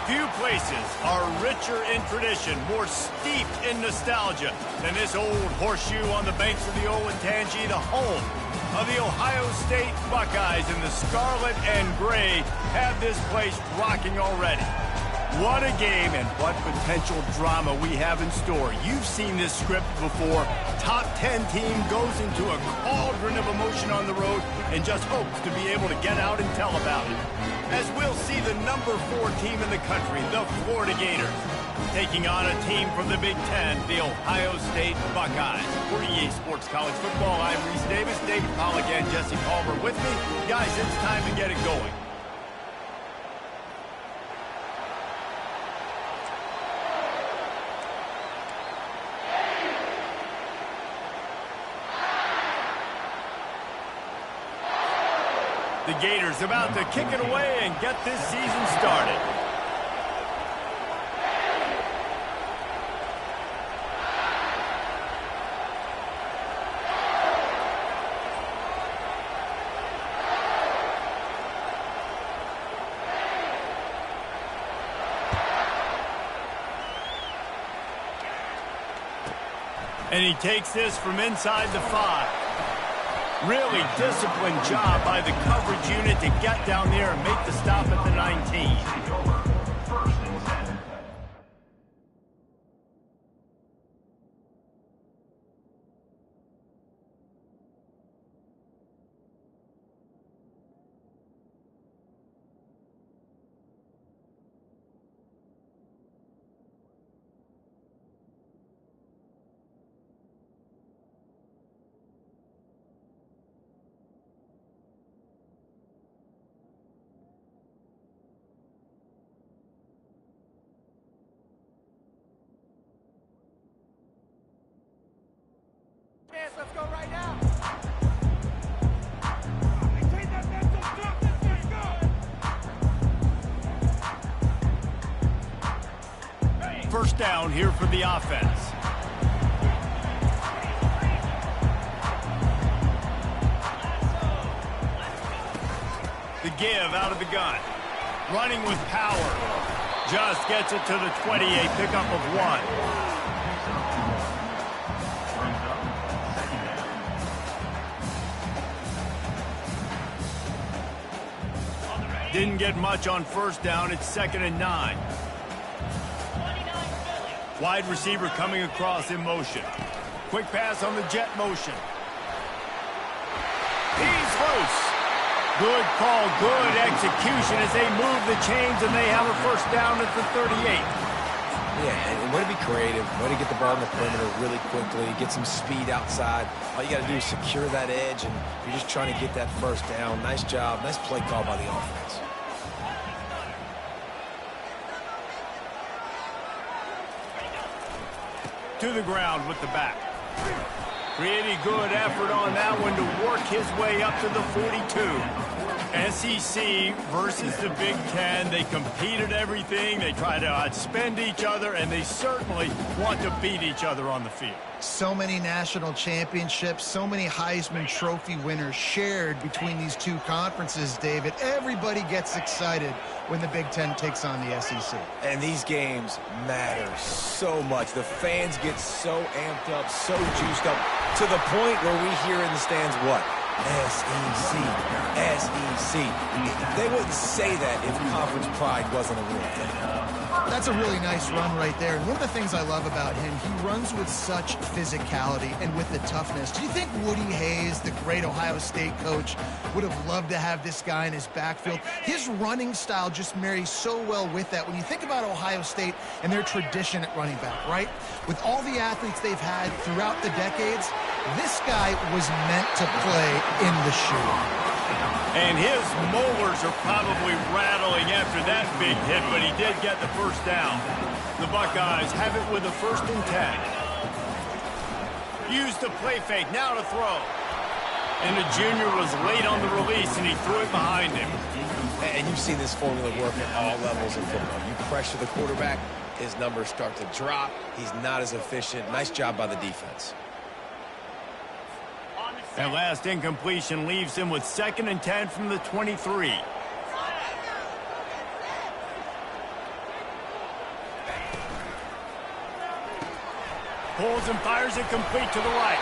Few places are richer in tradition, more steeped in nostalgia than this old horseshoe on the banks of the Olentangy, the home of the Ohio State Buckeyes. And the scarlet and gray have this place rocking already. What a game and what potential drama we have in store. You've seen this script before. Top 10 team goes into a cauldron of emotion on the road and just hopes to be able to get out and tell about it. As we'll see the number 4 team in the country, the Florida Gators, taking on a team from the Big Ten, the Ohio State Buckeyes. For EA Sports College Football, I'm Reese Davis, David Pollack, and Jesse Palmer with me. Guys, it's time to get it going. The Gators about to kick it away and get this season started. And he takes this from inside the 5. Really disciplined job by the coverage unit to get down there and make the stop at the 19. Let's go right now. First down here for the offense. The give out of the gun. Running with power. Just gets it to the 28, pickup of 1. Didn't get much on first down. It's 2nd and 9. Wide receiver coming across in motion. Quick pass on the jet motion. He's loose. Good call, good execution as they move the chains and they have a first down at the 38. Yeah, and way to be creative, way to get the ball in the perimeter really quickly, get some speed outside. All you got to do is secure that edge, and you're just trying to get that first down. Nice job, nice play call by the offense. To the ground with the back. Pretty good effort on that one to work his way up to the 42. SEC versus the Big Ten. They competed everything. They try to outspend each other, and they certainly want to beat each other on the field. So many national championships, so many Heisman Trophy winners shared between these two conferences, David. Everybody gets excited when the Big Ten takes on the SEC. And these games matter so much. The fans get so amped up, so juiced up, to the point where we hear in the stands what? SEC, SEC. They wouldn't say that if conference pride wasn't a real thing. That's a really nice run right there. And one of the things I love about him, he runs with such physicality and with the toughness. Do you think Woody Hayes, the great Ohio State coach, would have loved to have this guy in his backfield? His running style just marries so well with that. When you think about Ohio State and their tradition at running back, right? With all the athletes they've had throughout the decades, this guy was meant to play in the shoe. And his molars are probably rattling after that big hit, but he did get the first down. The Buckeyes have it with a 1st and 10. Used the play fake, now to throw. And the junior was late on the release, and he threw it behind him. And you've seen this formula work at all levels of football. You pressure the quarterback, his numbers start to drop. He's not as efficient. Nice job by the defense. That last incompletion leaves him with 2nd and 10 from the 23. pulls and fires it complete to the right.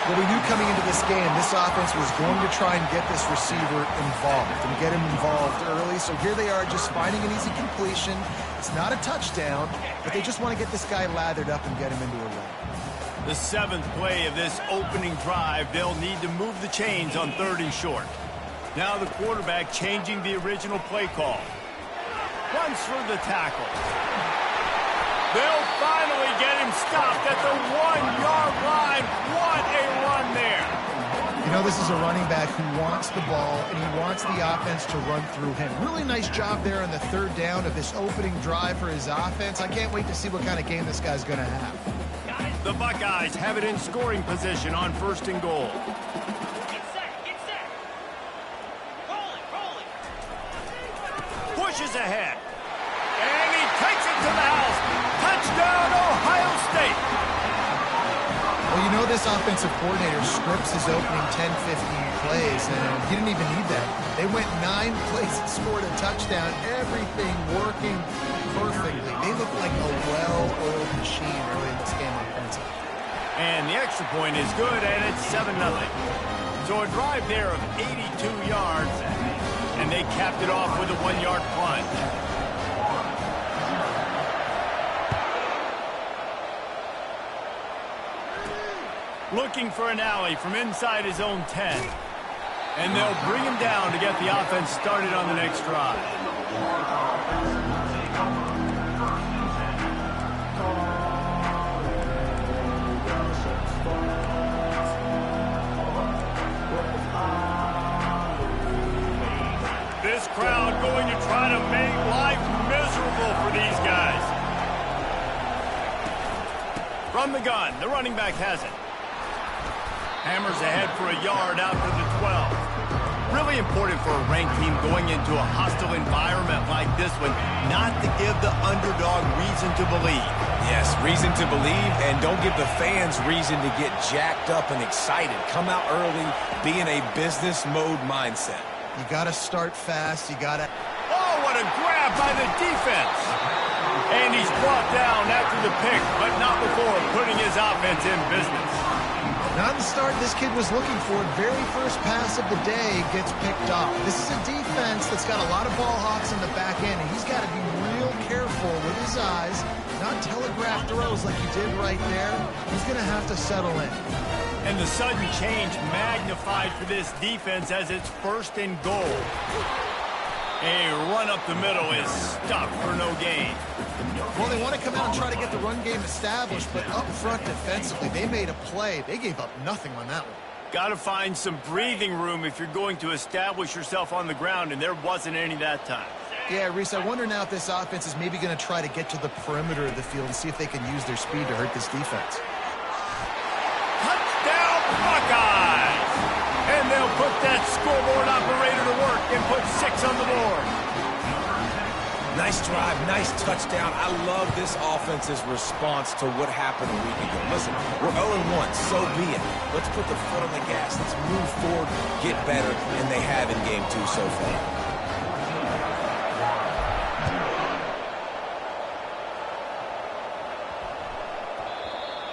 Well, we knew coming into this game, this offense was going to try and get this receiver involved and get him involved early. So here they are just finding an easy completion. It's not a touchdown, but they just want to get this guy lathered up and get him into a run. The 7th play of this opening drive, they'll need to move the chains on 3rd and short. Now the quarterback changing the original play call. Runs for the tackle. They'll finally get him stopped at the 1-yard line. What a run there. You know, this is a running back who wants the ball, and he wants the offense to run through him. Really nice job there on the 3rd down of this opening drive for his offense. I can't wait to see what kind of game this guy's going to have. The Buckeyes have it in scoring position on 1st and goal. Get set. Roll it. Pushes ahead. And he takes it to the house. Touchdown, Ohio State. Well, you know this offensive coordinator scripts his opening 10, 15 plays, and he didn't even need that. They went 9 plays and scored a touchdown. Everything working perfectly. They look like a well-oiled machine early in this game offensively. And the extra point is good, and it's 7-0. So a drive there of 82 yards, and they capped it off with a 1-yard plunge. Looking for an alley from inside his own 10. And they'll bring him down to get the offense started on the next drive. This crowd going to try to make life miserable for these guys. From the gun, the running back has it. Hammers ahead for a yard out to the 12. Really important for a ranked team going into a hostile environment like this one, not to give the underdog reason to believe. Yes, reason to believe, and don't give the fans reason to get jacked up and excited. Come out early, be in a business mode mindset. You got to start fast. You got to... Oh, what a grab by the defense. And he's brought down after the pick, but not before putting his offense in business. Not the start this kid was looking for. Very first pass of the day gets picked off. This is a defense that's got a lot of ball hawks in the back end, and he's got to be real careful with his eyes, not telegraph throws like he did right there. He's going to have to settle in. And the sudden change magnified for this defense as it's 1st and goal. A run up the middle is stopped for no gain. Well, they want to come out and try to get the run game established, but up front defensively, they made a play. They gave up nothing on that one. Got to find some breathing room if you're going to establish yourself on the ground, and there wasn't any that time. Yeah, Reese, I wonder now if this offense is maybe going to try to get to the perimeter of the field and see if they can use their speed to hurt this defense. Touchdown, Buckeyes! And they'll put that scoreboard operator to work and put 6 on the board. Nice drive, nice touchdown. I love this offense's response to what happened a week ago. Listen, we're 0-1, so be it. Let's put the foot on the gas. Let's move forward, get better, and they have in game 2 so far.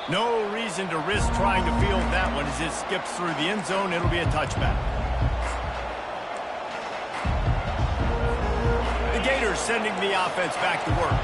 No reason to risk trying to field that one as it skips through the end zone. It'll be a touchback. The Gators sending the offense back to work.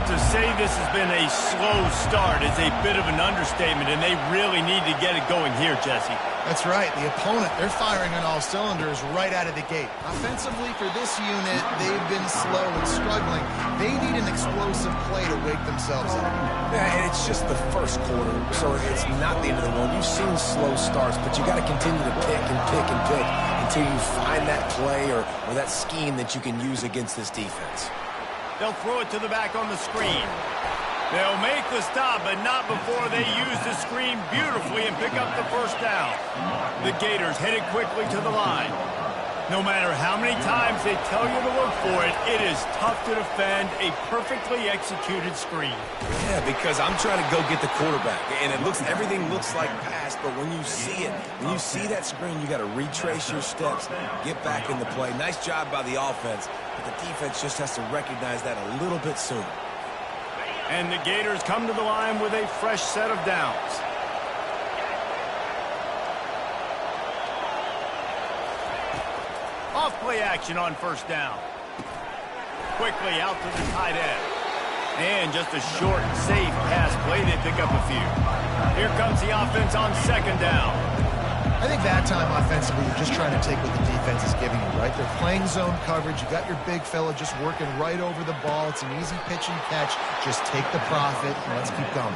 To say this has been a slow start is a bit of an understatement, and they really need to get it going here, Jesse. That's right. The opponent, they're firing on all cylinders right out of the gate. Offensively for this unit, they've been slow and struggling. They need an explosive play to wake themselves up. Yeah, and it's just the first quarter, so it's not the end of the world. You've seen slow starts, but you got to continue to pick and pick and pick until you find that play or that scheme that you can use against this defense. They'll throw it to the back on the screen. They'll make the stop, but not before they use the screen beautifully and pick up the first down. The Gators headed quickly to the line. No matter how many times they tell you to look for it, it is tough to defend a perfectly executed screen. Yeah, because I'm trying to go get the quarterback, and everything looks like pass, but when you see it, when you see that screen, you got to retrace your steps, get back in the play. Nice job by the offense, but the defense just has to recognize that a little bit sooner. Ready And the Gators come to the line with a fresh set of downs. Off-play action on first down. Quickly out to the tight end. And just a short, safe pass play. They pick up a few. Here comes the offense on second down. I think that time offensively, you're just trying to take what the defense is giving you, right? They're playing zone coverage. You got your big fella just working right over the ball. It's an easy pitch and catch. Just take the profit and let's keep going.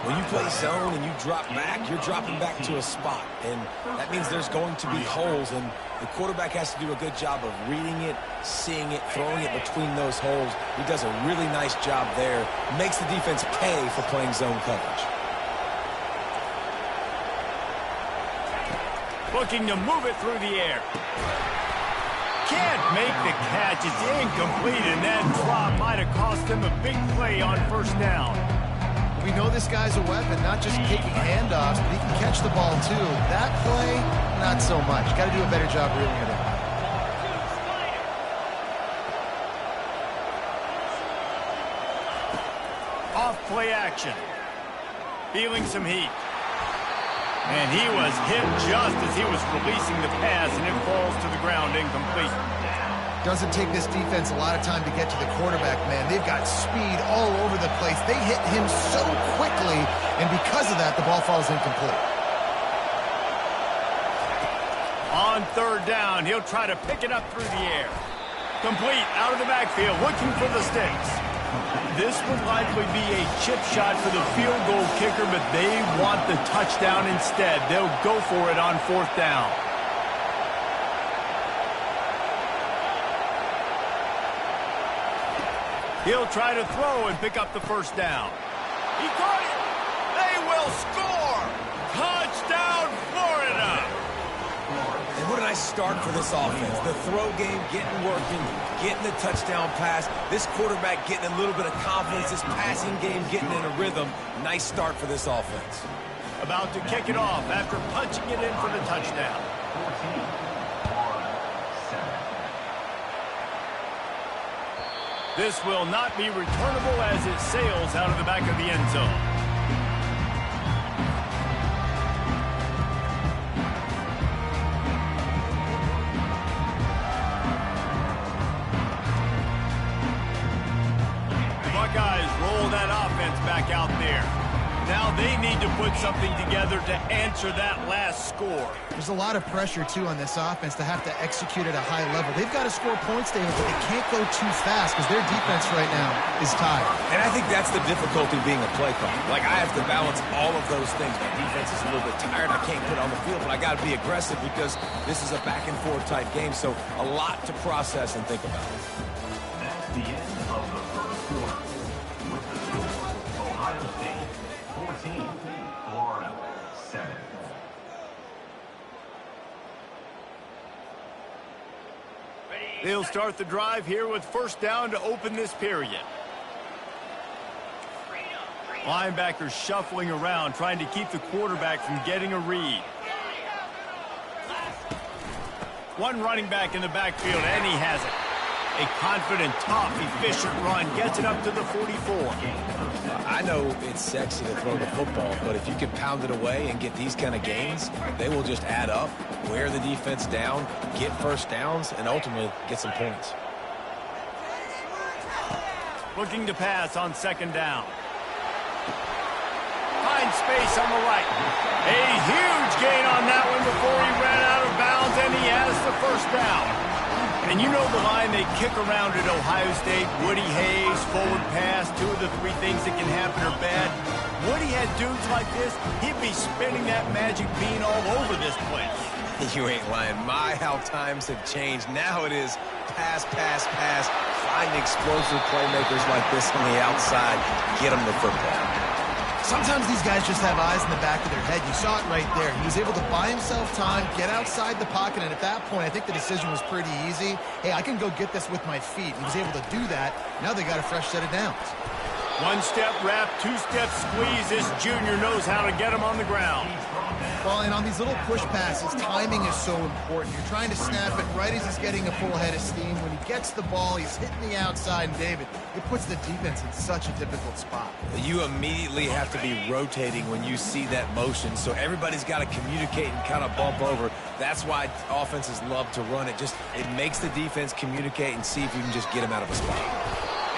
When you play zone and you drop back, you're dropping back to a spot. And that means there's going to be holes. And the quarterback has to do a good job of reading it, seeing it, throwing it between those holes. He does a really nice job there. Makes the defense pay for playing zone coverage. Looking to move it through the air. Can't make the catch. It's incomplete, and that drop might have cost him a big play on first down. We know this guy's a weapon, not just taking handoffs, but he can catch the ball too. That play, not so much. Got to do a better job reeling it in. Off-play action. Feeling some heat. And he was hit just as he was releasing the pass, and it falls to the ground incomplete. Doesn't take this defense a lot of time to get to the quarterback, man. They've got speed all over the place. They hit him so quickly, and because of that, the ball falls incomplete. On third down, he'll try to pick it up through the air. Complete out of the backfield, looking for the sticks. This would likely be a chip shot for the field goal kicker, but they want the touchdown instead. They'll go for it on fourth down. He'll try to throw and pick up the first down. He caught it. They will score. Touchdown, Florida. And what a nice start for this offense. The throw game getting working, getting the touchdown pass. This quarterback getting a little bit of confidence. This passing game getting in a rhythm. Nice start for this offense. About to kick it off after punching it in for the touchdown. This will not be returnable as it sails out of the back of the end zone. The Buckeyes roll that offense back out there. Now they need to put something together to answer that last score. There's a lot of pressure, too, on this offense to have to execute at a high level. They've got to score points, David, but they can't go too fast because their defense right now is tired. And I think that's the difficulty being a play caller. Like, I have to balance all of those things. My defense is a little bit tired. I can't put it on the field, but I got to be aggressive because this is a back-and-forth type game, so a lot to process and think about. That's the end of the first quarter. With the score, Ohio State 14, Florida 7. They'll start the drive here with first down to open this period. Linebackers shuffling around, trying to keep the quarterback from getting a read. One running back in the backfield, and he has it. A confident, tough, efficient run gets it up to the 44. I know it's sexy to throw the football, but if you can pound it away and get these kind of gains, they will just add up, wear the defense down, get first downs, and ultimately get some points. Looking to pass on second down. Finds space on the right. A huge gain on that one before he ran out of bounds, and he has the first down. And you know the line they kick around at Ohio State, Woody Hayes, forward pass, two of the three things that can happen are bad. Woody had dudes like this, he'd be spinning that magic bean all over this place. You ain't lying. My, how times have changed. Now it is pass, pass, pass. Find explosive playmakers like this on the outside. Get them the football. Sometimes these guys just have eyes in the back of their head. You saw it right there. He was able to buy himself time, get outside the pocket, and at that point, I think the decision was pretty easy. Hey, I can go get this with my feet. He was able to do that. Now they got a fresh set of downs. One-step wrap, two-step squeeze. This junior knows how to get him on the ground. Well, and on these little push passes, timing is so important. You're trying to snap it right as he's getting a full head of steam. When he gets the ball, he's hitting the outside, and David, it puts the defense in such a difficult spot. You immediately have to be rotating when you see that motion, so everybody's got to communicate and kind of bump over. That's why offenses love to run it. It makes the defense communicate and see if you can just get him out of a spot.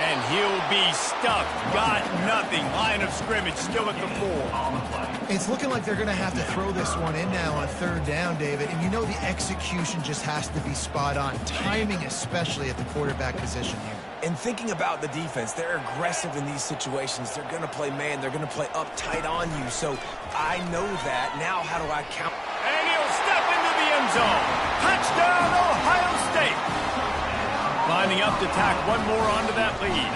And he'll be stuffed. Got nothing. Line of scrimmage still at the 4. It's looking like they're going to have to throw this one in now on 3rd down, David. And you know the execution just has to be spot on. Timing, especially at the quarterback position here. And thinking about the defense, they're aggressive in these situations. They're going to play man. They're going to play uptight on you. So I know that. Now how do I count? And he'll step into the end zone. Touchdown, Ohio State. Lining up to tack one more onto that lead.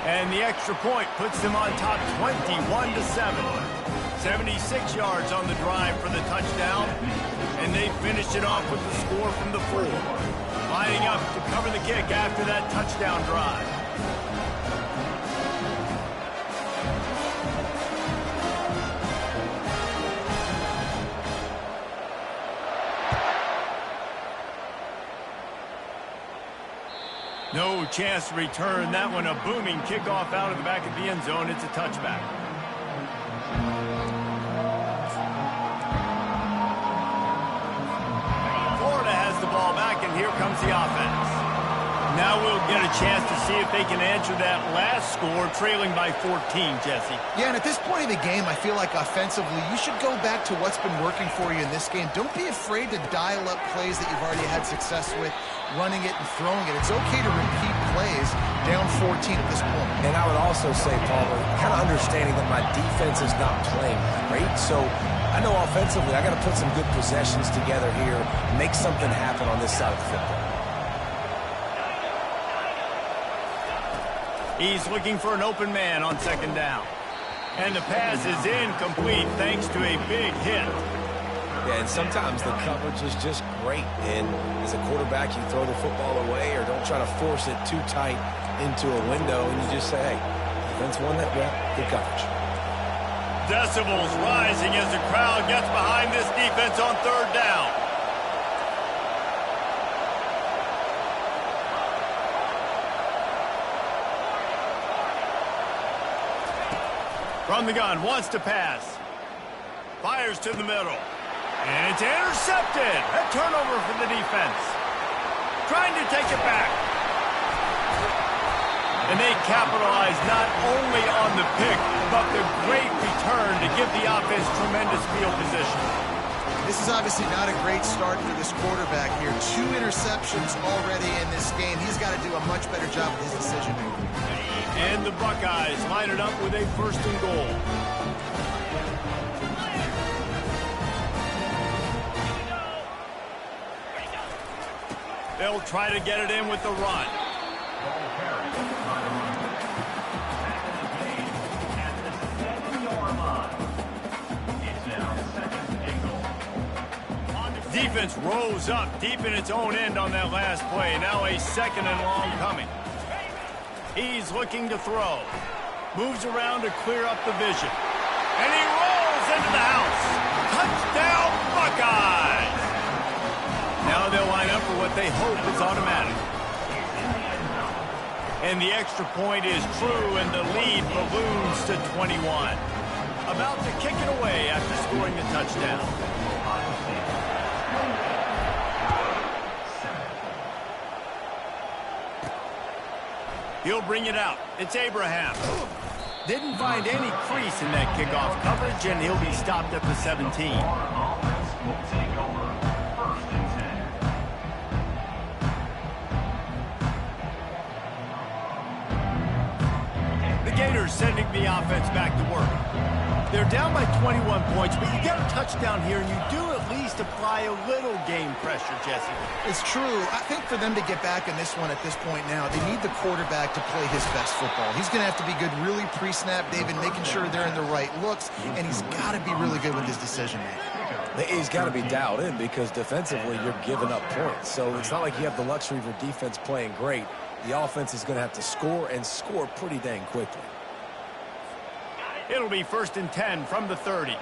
And the extra point puts them on top 21-7. 76 yards on the drive for the touchdown. And they finished it off with the score from the 4. Lining up to cover the kick after that touchdown drive. No chance to return that one. A booming kickoff out of the back of the end zone. It's a touchback. Florida has the ball back, and here comes the offense. Now we'll get a chance to see if they can answer that last score, trailing by 14, Jesse. Yeah, and at this point of the game, I feel like offensively, you should go back to what's been working for you in this game. Don't be afraid to dial up plays that you've already had success with, running it and throwing it. It's okay to repeat plays down 14 at this point. And I would also say, Palmer, kind of understanding that my defense is not playing great, so I know offensively I got to put some good possessions together here, make something happen on this side of the football. He's looking for an open man on 2nd down. And the pass is incomplete thanks to a big hit. Yeah, and sometimes the coverage is just great. And as a quarterback, you throw the football away or don't try to force it too tight into a window, and you just say, hey, defense won that, yeah, good coverage. Decibels rising as the crowd gets behind this defense on 3rd down. From the gun, wants to pass. Fires to the middle. And it's intercepted. A turnover for the defense. Trying to take it back. And they capitalize not only on the pick, but the great return to give the offense tremendous field position. This is obviously not a great start for this quarterback here. 2 interceptions already in this game. He's got to do a much better job with his decision making. And the Buckeyes line it up with a 1st and goal. They'll try to get it in with the run. Defense rose up deep in its own end on that last play. Now a 2nd and long coming. He's looking to throw. Moves around to clear up the vision. And he rolls into the house. Touchdown, Buckeyes! Now they'll line up for what they hope is automatic. And the extra point is true, and the lead balloons to 21. About to kick it away after scoring the touchdown. He'll bring it out. It's Abraham. Didn't find any crease in that kickoff coverage, and he'll be stopped at the 17. The Gators sending the offense back to work. They're down by 21 points, but you get a touchdown here, and you do at least apply a little game pressure, Jesse. It's true. I think for them to get back in this one at this point now, they need the quarterback to play his best football. He's going to have to be good really pre-snap, David, making sure they're in the right looks, and he's got to be really good with his decision-making. He's got to be dialed in because defensively you're giving up points. So it's not like you have the luxury of your defense playing great. The offense is going to have to score and score pretty dang quickly. It'll be 1st and 10 from the 30.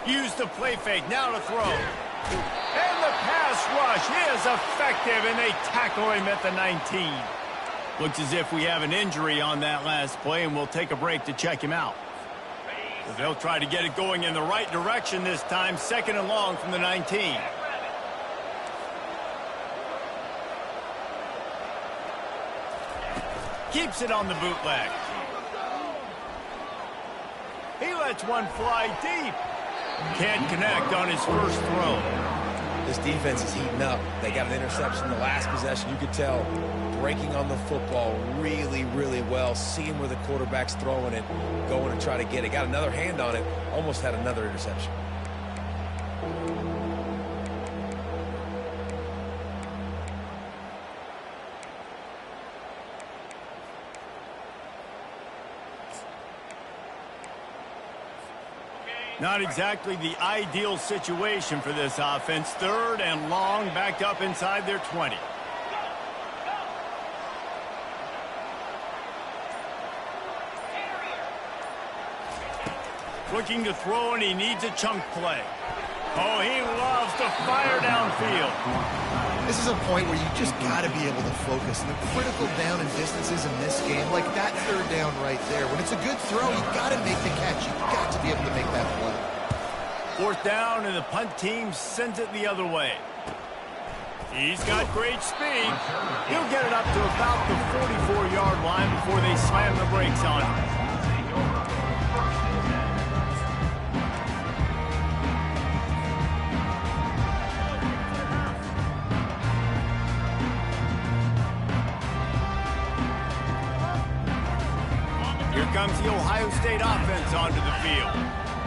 Use the play fake, now to throw. And the pass rush is effective, and they tackle him at the 19. Looks as if we have an injury on that last play, and we'll take a break to check him out. So they'll try to get it going in the right direction this time, 2nd and long from the 19. Keeps it on the bootleg. He lets one fly deep. Can't connect on his first throw. This defense is heating up. They got an interception the last possession. You could tell breaking on the football really, really well. Seeing where the quarterback's throwing it, going to try to get it. Got another hand on it. Almost had another interception. Not exactly the ideal situation for this offense. 3rd and long, backed up inside their 20. Looking to throw, and he needs a chunk play. Oh, he loves to fire downfield. This is a point where you just got to be able to focus. And the critical down and distances in this game, like that 3rd down right there, when it's a good throw, you got to make the catch. You got to be able to make that play. 4th down, and the punt team sends it the other way. He's got great speed. He'll get it up to about the 44-yard line before they slam the brakes on him. Here comes the Ohio State offense onto the field.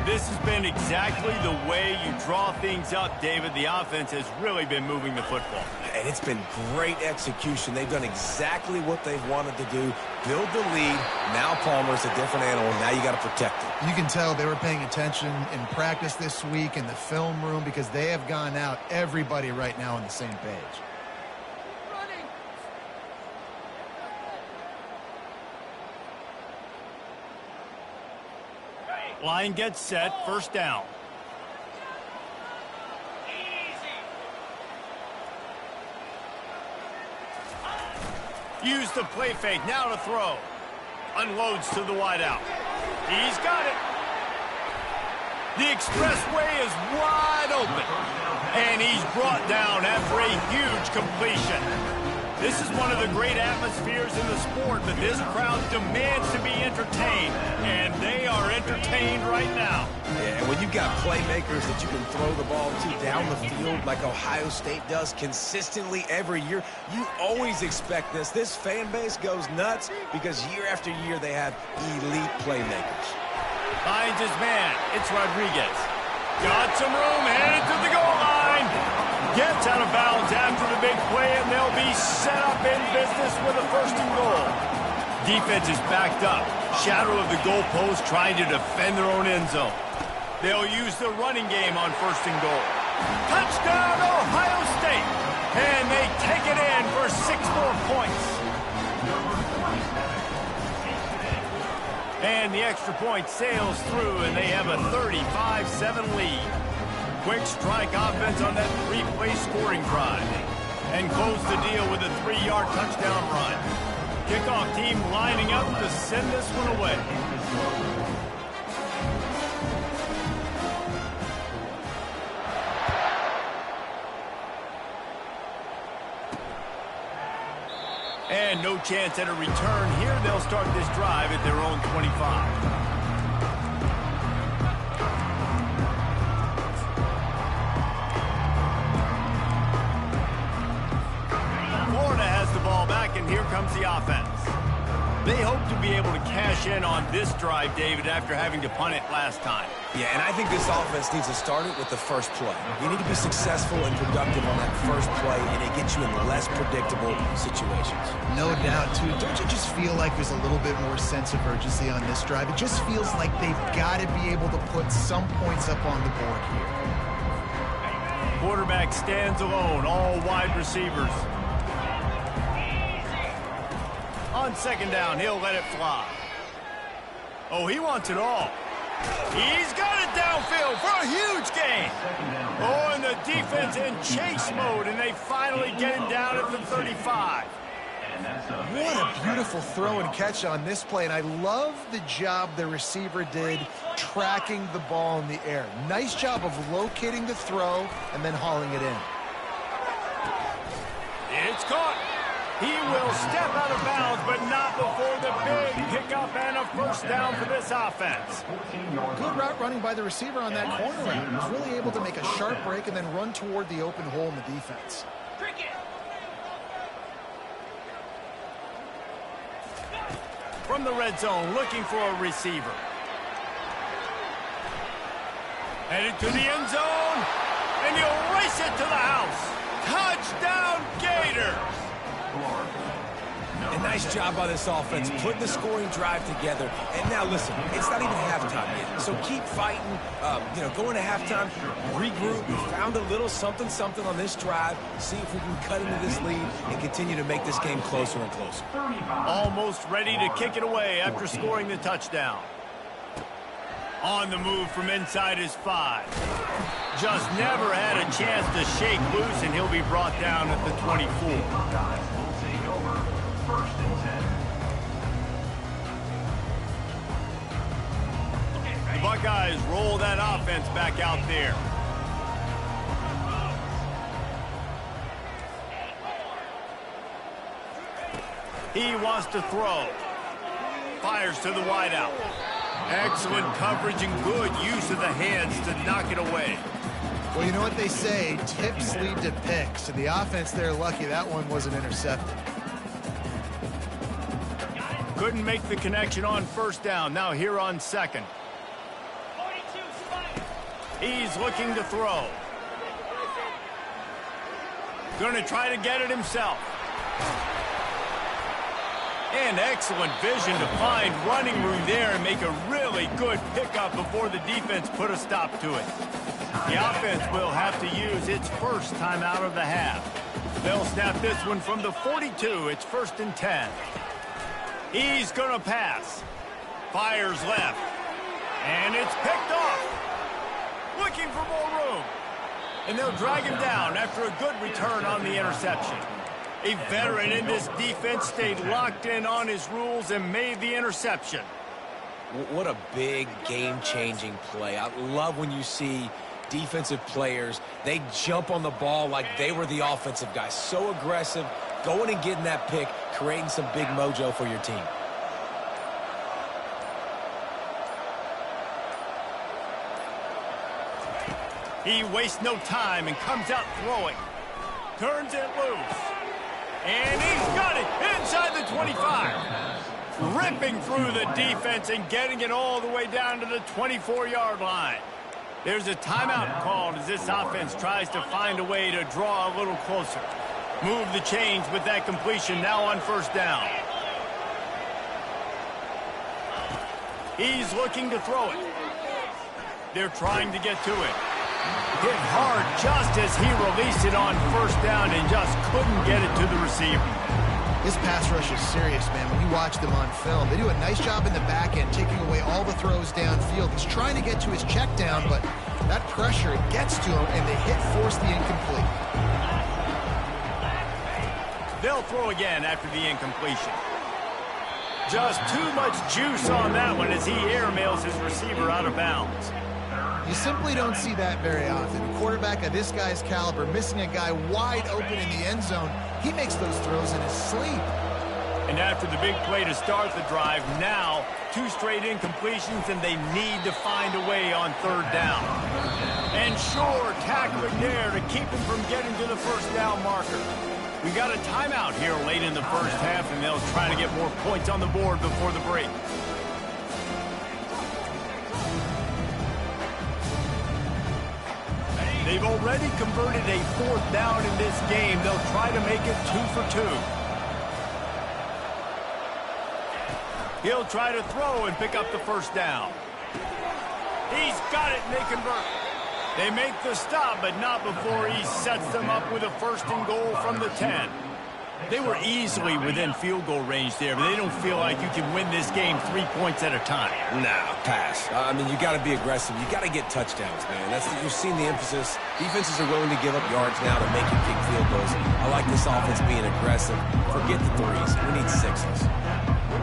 This has been exactly the way you draw things up, David. The offense has really been moving the football. And it's been great execution. They've done exactly what they've wanted to do. Build the lead. Now Palmer's a different animal. Now you got to protect him. You can tell they were paying attention in practice this week in the film room because they have gone out, everybody right now on the same page. Line gets set, 1st down. Use the play fake, now to throw. Unloads to the wideout. He's got it. The expressway is wide open. And he's brought down after a huge completion. This is one of the great atmospheres in the sport, but this crowd demands to be entertained, and they are entertained right now. Yeah, and when you've got playmakers that you can throw the ball to down the field like Ohio State does consistently every year, you always expect this. This fan base goes nuts because year after year they have elite playmakers. Finds his man. It's Rodriguez. Got some room, headed to the goal line. Gets out of bounds after the big play, and they'll be set up in business with a 1st and goal. Defense is backed up. Shadow of the goalpost trying to defend their own end zone. They'll use the running game on 1st and goal. Touchdown, Ohio State! And they take it in for 6 more points. And the extra point sails through, and they have a 35-7 lead. Quick strike offense on that 3-play scoring drive. And close the deal with a 3-yard touchdown run. Kickoff team lining up to send this one away. And no chance at a return here. They'll start this drive at their own 25. And here comes the offense. They hope to be able to cash in on this drive, David, after having to punt it last time. Yeah, and I think this offense needs to start it with the first play. You need to be successful and productive on that first play, and it gets you in less predictable situations. No doubt, too. Don't you just feel like there's a little bit more sense of urgency on this drive? It just feels like they've got to be able to put some points up on the board here. Quarterback stands alone, all wide receivers. On second down, he'll let it fly. Oh, he wants it all. He's got it downfield for a huge gain. Oh, and the defense in chase mode, and they finally get him down at the 35. What a beautiful throw and catch on this play, and I love the job the receiver did tracking the ball in the air. Nice job of locating the throw and then hauling it in. It's caught. He will step out of bounds, but not before the big pickup and a first down for this offense. Good route running by the receiver on that corner route. He was really able to make a sharp break and then run toward the open hole in the defense. Cricket. From the red zone, looking for a receiver. Headed to the end zone, and you'll race it to the house. Touchdown, Gators! A nice job by this offense, putting the scoring drive together. And now, listen, it's not even halftime yet, so keep fighting. Going to halftime, regroup. We found a little something on this drive. See if we can cut into this lead and continue to make this game closer and closer. Almost ready to kick it away after scoring the touchdown. On the move from inside his 5. Just never had a chance to shake loose, and he'll be brought down at the 24. First and 10. The Buckeyes roll that offense back out there. He wants to throw. Fires to the wideout. Excellent coverage and good use of the hands to knock it away. Well, you know what they say, tips lead to picks. And the offense, they're lucky that one wasn't intercepted. Couldn't make the connection on first down. Now here on second. 42 spike. He's looking to throw. Going to try to get it himself. And excellent vision to find running room there and make a really good pickup before the defense put a stop to it. The offense will have to use its first time out of the half. They'll snap this one from the 42. It's first and 10. He's going to pass. Fires left. And it's picked off. Looking for more room. And they'll drag him down after a good return on the interception. A veteran in this defense stayed locked in on his rules and made the interception. What a big game-changing play. I love when you see defensive players, they jump on the ball like they were the offensive guys. So aggressive, going and getting that pick, creating some big mojo for your team. He wastes no time and comes out throwing. Turns it loose. And he's got it inside the 25. Ripping through the defense and getting it all the way down to the 24-yard line. There's a timeout called as this offense tries to find a way to draw a little closer. Move the chains with that completion now on first down. He's looking to throw it. They're trying to get to it. Hit hard just as he released it on first down and just couldn't get it to the receiver. This pass rush is serious, man. When you watch them on film, they do a nice job in the back end, taking away all the throws downfield. He's trying to get to his check down, but that pressure gets to him, and the hit forced the incomplete. They'll throw again after the incompletion. Just too much juice on that one as he airmails his receiver out of bounds. You simply don't see that very often. A quarterback of this guy's caliber missing a guy wide open in the end zone. He makes those throws in his sleep. And after the big play to start the drive, now 2 straight incompletions, and they need to find a way on third down. And sure, tackling there to keep him from getting to the first down marker. We got a timeout here late in the first half, and they'll try to get more points on the board before the break. They've already converted a 4th down in this game. They'll try to make it 2 for 2. He'll try to throw and pick up the first down. He's got it, and they convert. They make the stop, but not before he sets them up with a 1st and goal from the 10. They were easily within field goal range there, but they don't feel like you can win this game 3 points at a time. Nah, pass. I mean, you got to be aggressive. You got to get touchdowns, man. You've seen the emphasis. Defenses are willing to give up yards now to make you kick field goals. I like this offense being aggressive. Forget the threes. We need sixes.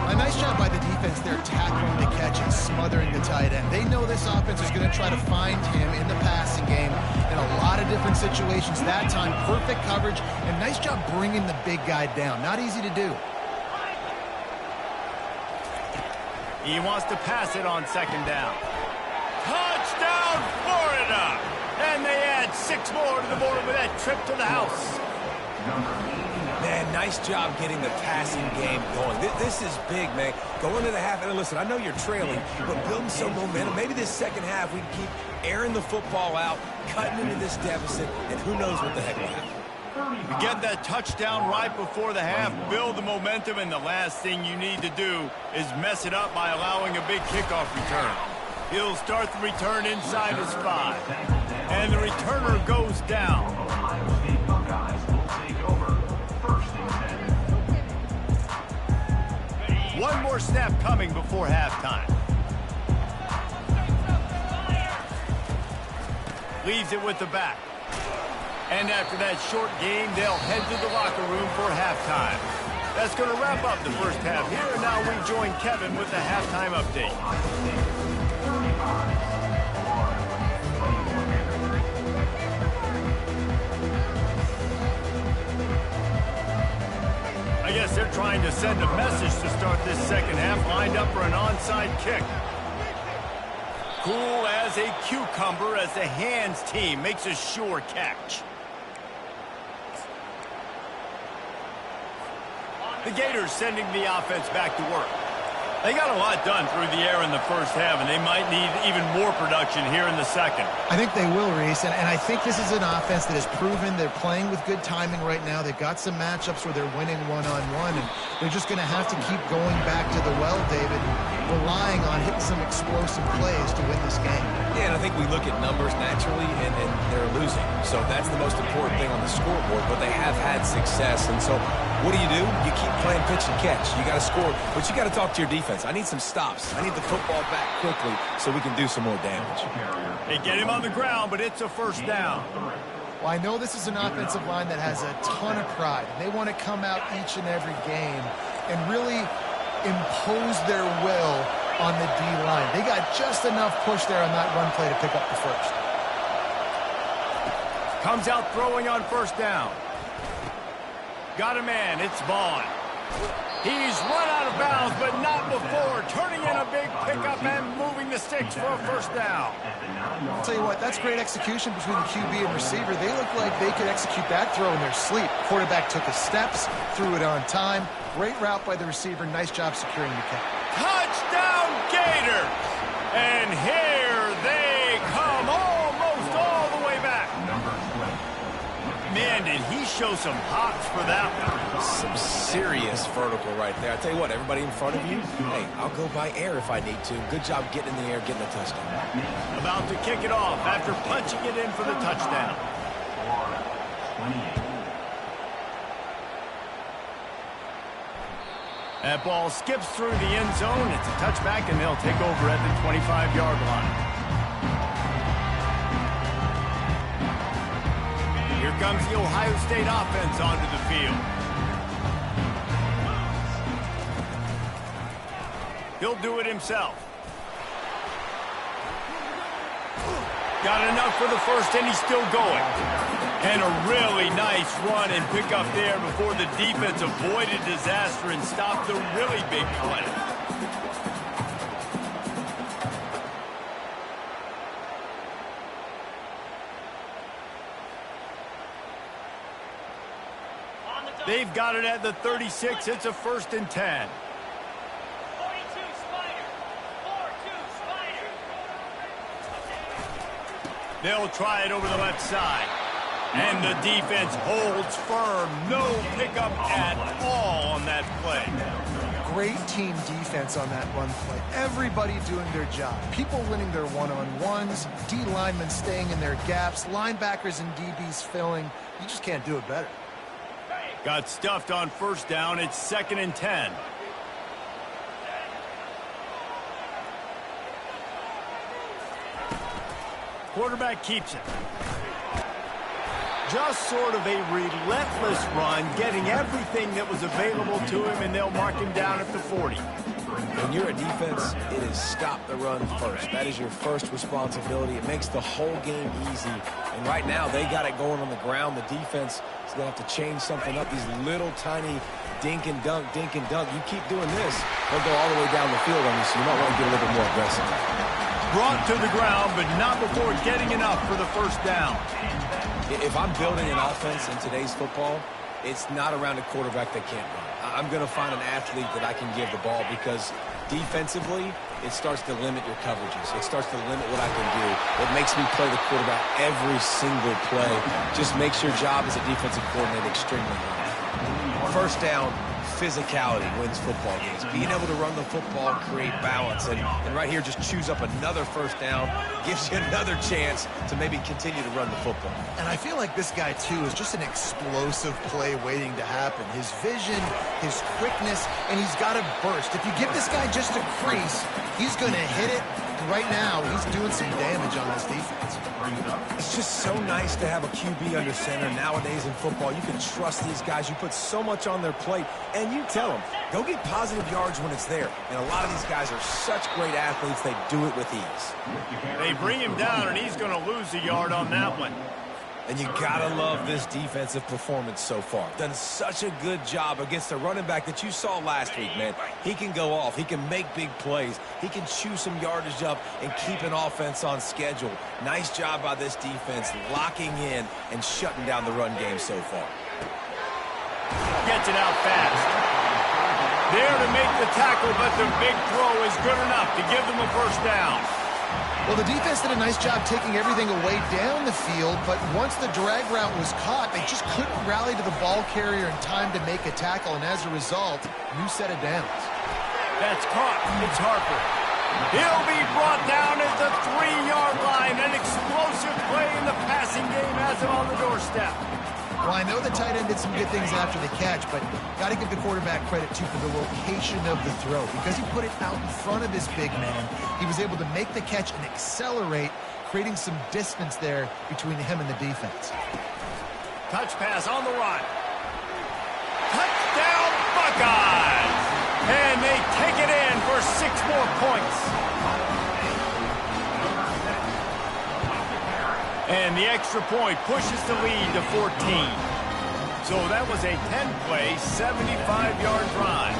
A nice job by the defense there, tackling the catch and smothering the tight end. They know this offense is going to try to find him in the passing game in a lot of different situations. That time, perfect coverage, and nice job bringing the big guy down. Not easy to do. He wants to pass it on second down. Touchdown, Florida! And they add 6 more to the board with that trip to the house. Man, nice job getting the passing game going. This is big, man. Go into the half, and listen, I know you're trailing, but building some momentum. Maybe this second half we can keep airing the football out, cutting into this deficit, and who knows what the heck will happen. You get that touchdown right before the half, build the momentum, and the last thing you need to do is mess it up by allowing a big kickoff return. He'll start the return inside his 5, and the returner goes down. One more snap coming before halftime. Leaves it with the back. And after that short game, they'll head to the locker room for halftime. That's going to wrap up the first half here, and now we join Kevin with the halftime update. I guess they're trying to send a message to start this second half, lined up for an onside kick. Cool as a cucumber as the hands team makes a sure catch. The Gators sending the offense back to work. They got a lot done through the air in the first half, and they might need even more production here in the second. I think they will, Reese, and I think this is an offense that has proven they're playing with good timing right now. They've got some matchups where they're winning one-on-one, and they're just going to have to keep going back to the well, David, relying on hitting some explosive plays to win this game. Yeah, and I think we look at numbers naturally, and they're losing. So that's the most important thing on the scoreboard, but they have had success. And so what do? You keep playing pitch and catch. You got to score, but you got to talk to your defense. I need some stops. I need the football back quickly so we can do some more damage. They get him on the ground, but it's a first down. Well, I know this is an offensive line that has a ton of pride. They want to come out each and every game and really impose their will on the D-line. They got just enough push there on that run play to pick up the first. Comes out throwing on first down. Got a man. It's Vaughn. He's run out of bounds, but not before turning in a big pickup and moving the sticks for a first down. I'll tell you what, that's great execution between the QB and receiver. They look like they could execute that throw in their sleep. Quarterback took his steps, threw it on time. Great route by the receiver. Nice job securing the catch. Touchdown, Gators! And here they come, almost all the way back. Man, did he show some hops for that one. Some serious vertical right there. I tell you what, everybody in front of you, hey, I'll go by air if I need to. Good job getting in the air, getting a touchdown. About to kick it off after punching it in for the touchdown. That ball skips through the end zone. It's a touchback, and they'll take over at the 25-yard line. Here comes the Ohio State offense onto the field. He'll do it himself. Got enough for the first, and he's still going. And a really nice run and pick up there before the defense avoided disaster and stopped the really big play. They've got it at the 36. It's a 1st and 10. 42 Spider. 4-2 Spider. They'll try it over the left side. And the defense holds firm. No pickup at all on that play. Great team defense on that run play. Everybody doing their job. People winning their one-on-ones, D linemen staying in their gaps, linebackers and DBs filling. You just can't do it better. Got stuffed on first down. It's 2nd and 10. Quarterback keeps it. Just sort of a relentless run, getting everything that was available to him, and they'll mark him down at the 40. When you're a defense, it is stop the run first. That is your first responsibility. It makes the whole game easy. And right now, they got it going on the ground. The defense is going to have to change something up. These little tiny dink and dunk, dink and dunk. You keep doing this, they'll go all the way down the field on you, so you might want to get a little bit more aggressive. Brought to the ground, but not before getting enough for the first down. If I'm building an offense in today's football, it's not around a quarterback that can't run. I'm going to find an athlete that I can give the ball because defensively, it starts to limit your coverages. It starts to limit what I can do. It makes me play the quarterback every single play. Just makes your job as a defensive coordinator extremely hard. First down, physicality wins football games. Being able to run the football and create balance. And right here, just choose up another first down, gives you another chance to maybe continue to run the football. And I feel like this guy, too, is just an explosive play waiting to happen. His vision, his quickness, and he's got to burst. If you give this guy just a crease, he's going to hit it. And right now, he's doing some damage on this defense. It's just so nice to have a QB under center. Nowadays in football, you can trust these guys. You put so much on their plate, and you tell them, go get positive yards when it's there. And a lot of these guys are such great athletes, they do it with ease. They bring him down, and he's going to lose a yard on that one. And you gotta love this defensive performance so far. Done such a good job against a running back that you saw last week, man. He can go off. He can make big plays. He can chew some yardage up and keep an offense on schedule. Nice job by this defense locking in and shutting down the run game so far. Gets it out fast. There to make the tackle, but the big throw is good enough to give them a first down. Well, the defense did a nice job taking everything away down the field, but once the drag route was caught, they just couldn't rally to the ball carrier in time to make a tackle, and as a result, new set of downs. That's caught. It's Harper. He'll be brought down at the 3-yard line. An explosive play in the passing game has him on the doorstep. Well, I know the tight end did some good things after the catch, but got to give the quarterback credit, too, for the location of the throw. Because he put it out in front of his big man, he was able to make the catch and accelerate, creating some distance there between him and the defense. Touch pass on the run. Touchdown, Buckeyes! And they take it in for 6 more points. And the extra point pushes the lead to 14. So that was a 10-play, 75-yard drive.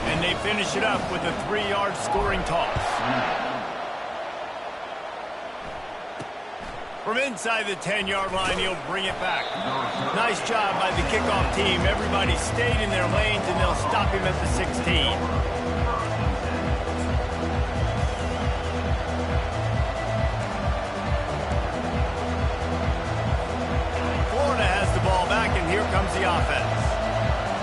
And they finish it up with a 3-yard scoring toss. From inside the 10-yard line, he'll bring it back. Nice job by the kickoff team. Everybody stayed in their lanes, and they'll stop him at the 16. Here comes the offense.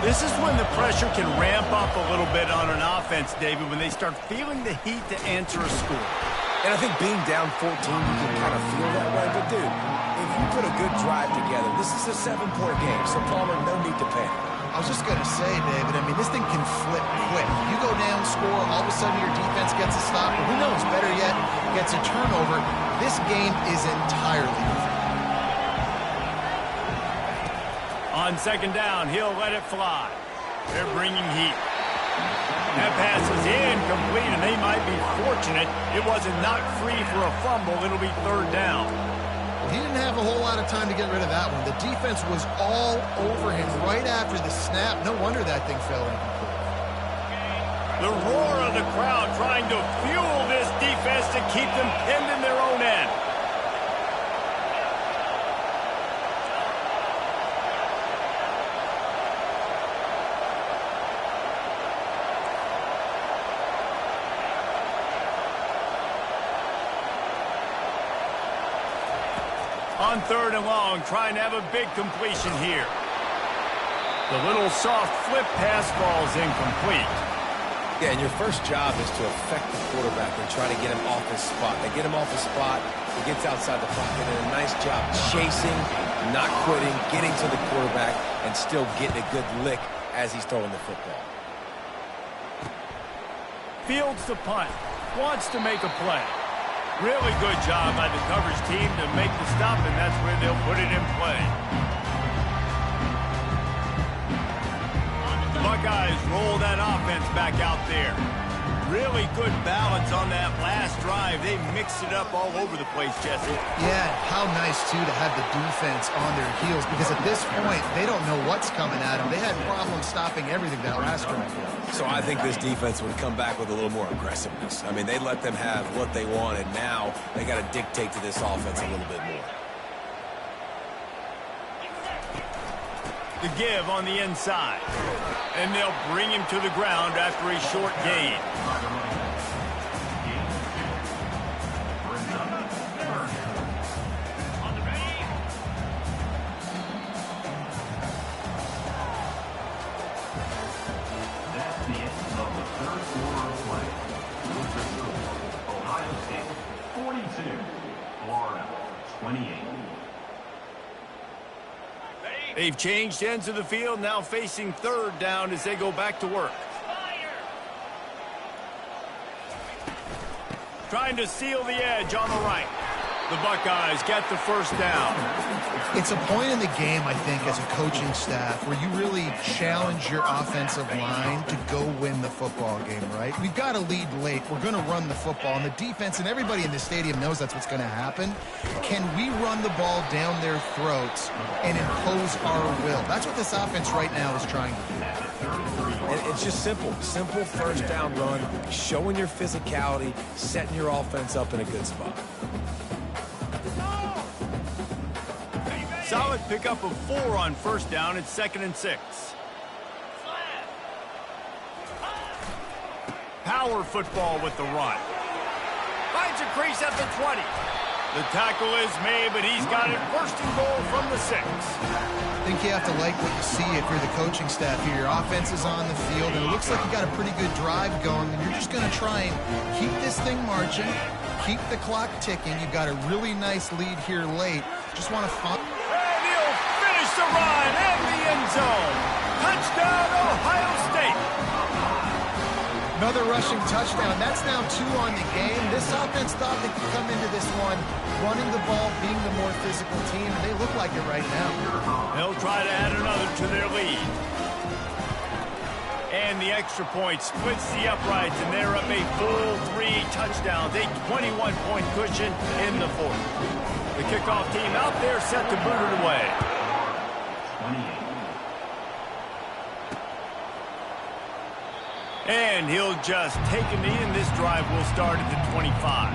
This is when the pressure can ramp up a little bit on an offense, David, when they start feeling the heat to answer a score. And I think being down 14, you can kind of feel that way. But, dude, if you put a good drive together, this is a 7-point game, so Palmer, no need to panic. I was just going to say, David, I mean, this thing can flip quick. You go down, score, all of a sudden your defense gets a stop, or who knows, better yet, gets a turnover. This game is entirely different. On 2nd down, he'll let it fly. They're bringing heat. That pass is incomplete, and they might be fortunate it wasn't knocked free for a fumble. It'll be 3rd down. Well, he didn't have a whole lot of time to get rid of that one. The defense was all over him right after the snap. No wonder that thing fell incomplete. The roar of the crowd trying to fuel this defense to keep them pinned in their own end. On 3rd and long, trying to have a big completion here. The little soft flip pass falls incomplete. Yeah, and your first job is to affect the quarterback and try to get him off his spot. They get him off his spot, He gets outside the pocket and a nice job chasing, not quitting, getting to the quarterback, and still getting a good lick as he's throwing the football. Fields the punt. Wants to make a play. Really good job by the coverage team to make the stop, and that's where they'll put it in play. The Buckeyes roll that offense back out there. Really good balance on that last drive. They mixed it up all over the place, Jesse. Yeah, how nice, too, to have the defense on their heels, because at this point, they don't know what's coming at them. They had problems stopping everything that last drive. So I think this defense would come back with a little more aggressiveness. I mean, they let them have what they wanted. Now they got to dictate to this offense a little bit more. The give on the inside. And they'll bring him to the ground after a short gain. That's the end of the third quarter of play. With the score, Ohio State 42, Florida 28. They've changed ends of the field, now facing third down as they go back to work. Trying to seal the edge on the right. The Buckeyes get the first down. It's a point in the game, I think, as a coaching staff, where you really challenge your offensive line to go win the football game, right? We've got to lead late. We're going to run the football. And the defense and everybody in the stadium knows that's what's going to happen. Can we run the ball down their throats and impose our will? That's what this offense right now is trying to do. And it's just simple first down run, showing your physicality, setting your offense up in a good spot. Solid pickup of 4 on first down. It's 2nd and 6. Power football with the run. Finds a crease at the 20. The tackle is made, but he's got it first and goal from the 6. I think you have to like what you see if you're the coaching staff here. Your offense is on the field, and it looks like you got a pretty good drive going, and you're just going to try and keep this thing marching, keep the clock ticking. You've got a really nice lead here late. Just want to find... And he'll finish the run in the end zone. Touchdown, Ohio State. Another rushing touchdown. That's now 2 on the game. This offense thought they could come into this one running the ball, being the more physical team, and they look like it right now. They'll try to add another to their lead. And the extra point splits the uprights, and they're up a full 3 touchdowns, a 21-point cushion in the 4th. The kickoff team out there set to boot it away. 28. And he'll just take a knee, and this drive will start at the 25.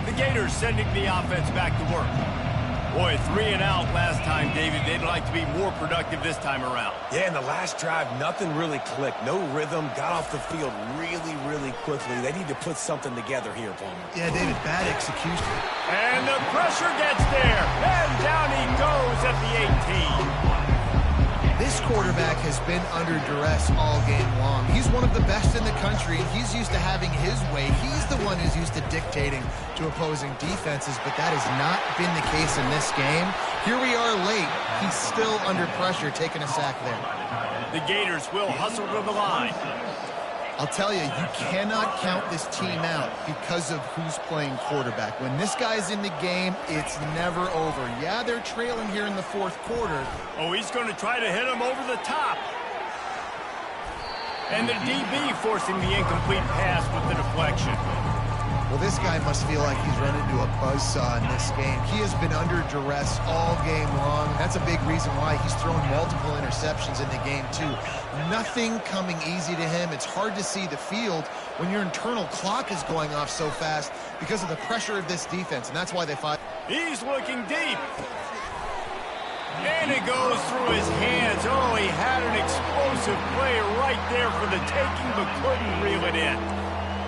The Gators sending the offense back to work. Boy, 3 and out last time, David. They'd like to be more productive this time around. Yeah, in the last drive, nothing really clicked. No rhythm, got off the field really quickly. They need to put something together here, Palmer. Yeah, David, bad execution. And the pressure gets there. And down he goes at the 18. This quarterback has been under duress all game long. He's one of the best in the country, and he's used to having his way. He's the one who's used to dictating to opposing defenses, but that has not been the case in this game. Here we are late. He's still under pressure, taking a sack there. The Gators will hustle to the line. I'll tell you, you cannot count this team out because of who's playing quarterback. When this guy's in the game, it's never over. Yeah, they're trailing here in the 4th quarter. Oh, he's going to try to hit him over the top. And the DB forcing the incomplete pass with the deflection. Well, this guy must feel like he's run into a buzzsaw in this game. He has been under duress all game long. That's a big reason why he's thrown multiple interceptions in the game, too. Nothing coming easy to him. It's hard to see the field when your internal clock is going off so fast because of the pressure of this defense, and that's why they fight. He's looking deep. And it goes through his hands. Oh, he had an explosive play right there for the taking, but couldn't reel it in.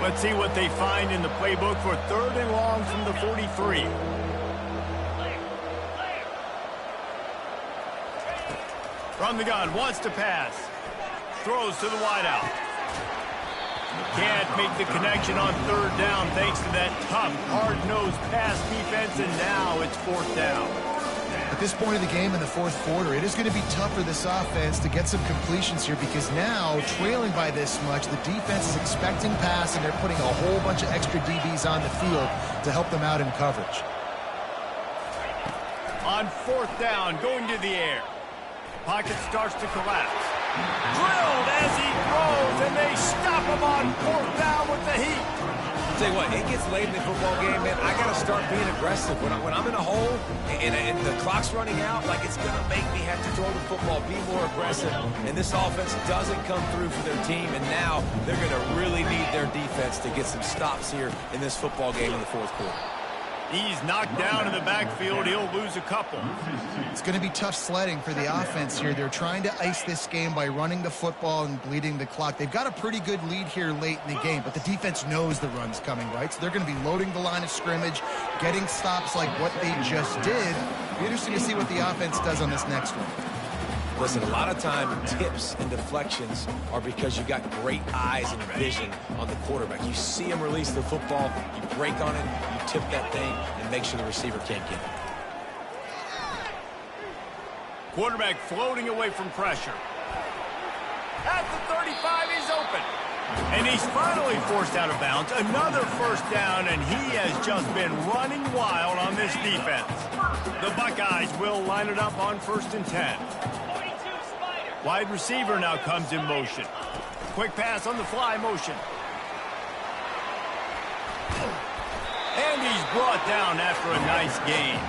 Let's see what they find in the playbook for 3rd and long from the 43. From the gun, wants to pass. Throws to the wideout. Can't make the connection on third down thanks to that tough, hard-nosed pass defense, and now it's fourth down. At this point of the game in the fourth quarter, it is going to be tough for this offense to get some completions here because now, trailing by this much, the defense is expecting pass, and they're putting a whole bunch of extra DBs on the field to help them out in coverage. On fourth down, going to the air. Pocket starts to collapse. Drilled as he throws, and they stop him on fourth down with the heat. Tell you what, it gets late in the football game, man. I got to start being aggressive. When I'm in a hole and the clock's running out, like it's going to make me have to throw the football, be more aggressive. And this offense doesn't come through for their team, and now they're going to really need their defense to get some stops here in this football game in the fourth quarter. He's knocked down in the backfield. He'll lose a couple. It's going to be tough sledding for the offense here. They're trying to ice this game by running the football and bleeding the clock. They've got a pretty good lead here late in the game, but the defense knows the run's coming, right? So they're going to be loading the line of scrimmage, getting stops like what they just did. It'll be interesting to see what the offense does on this next one. Listen, a lot of time tips and deflections are because you got great eyes and vision on the quarterback. You see him release the football, you break on it, you tip that thing, and make sure the receiver can't get it. Quarterback floating away from pressure. At the 35, he's open. And he's finally forced out of bounds. Another first down, and he has just been running wild on this defense. The Buckeyes will line it up on 1st and 10. Wide receiver now comes in motion. Quick pass on the fly motion. And he's brought down after a nice gain.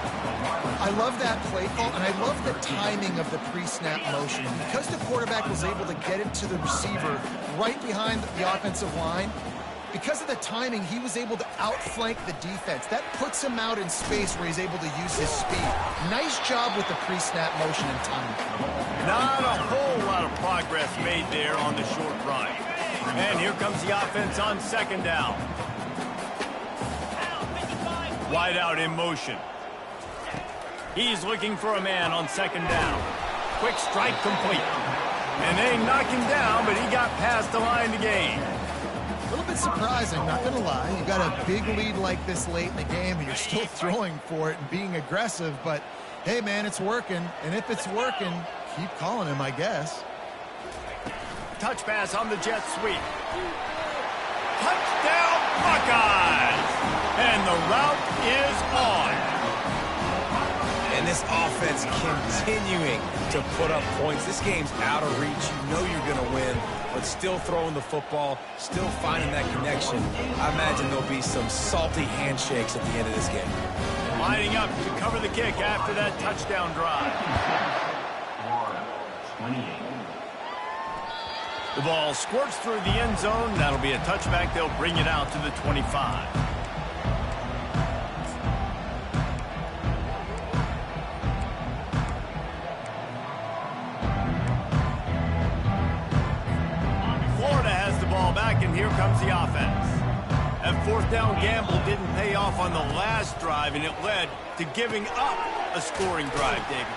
I love that play call, and I love the timing of the pre-snap motion. Because the quarterback was able to get it to the receiver right behind the offensive line, because of the timing, he was able to outflank the defense. That puts him out in space where he's able to use his speed. Nice job with the pre-snap motion and timing. Not a whole lot of progress made there on the short run. And here comes the offense on 2nd down. Wide out in motion. He's looking for a man on 2nd down. Quick strike complete. And they knock him down, but he got past the line to gain. A little bit surprising, not going to lie. You got a big lead like this late in the game, and you're still throwing for it and being aggressive. But, hey, man, it's working. And if it's working, keep calling him, I guess. Touch pass on the jet sweep. Touchdown, Buckeyes! And the route is on. And this offense continuing to put up points. This game's out of reach. You know you're going to win, but still throwing the football, still finding that connection. I imagine there'll be some salty handshakes at the end of this game. Lining up to cover the kick after that touchdown drive. 28. The ball squirts through the end zone. That'll be a touchback. They'll bring it out to the 25. Back, and here comes the offense. That 4th down gamble didn't pay off on the last drive, and it led to giving up a scoring drive, David.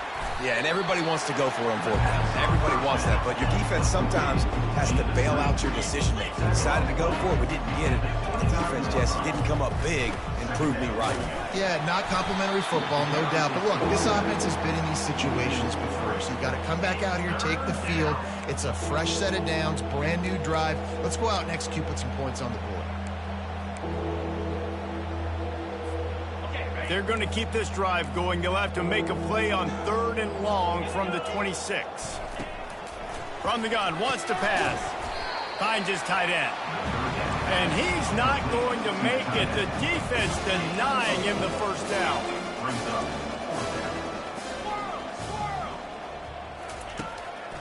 Yeah, and everybody wants to go for it on 4th down. Everybody wants that, but your defense sometimes has to bail out your decision-making. You decided to go for it, but didn't get it. The defense, Jesse, didn't come up big and prove me right. Yeah, not complimentary football, no doubt. But look, this offense has been in these situations before, so you got to come back out here, take the field. It's a fresh set of downs, brand new drive. Let's go out and execute, put some points on the board. They're going to keep this drive going. They'll have to make a play on 3rd and long from the 26. From the gun, wants to pass. Finds his tight end. And he's not going to make it. The defense denying him the first down.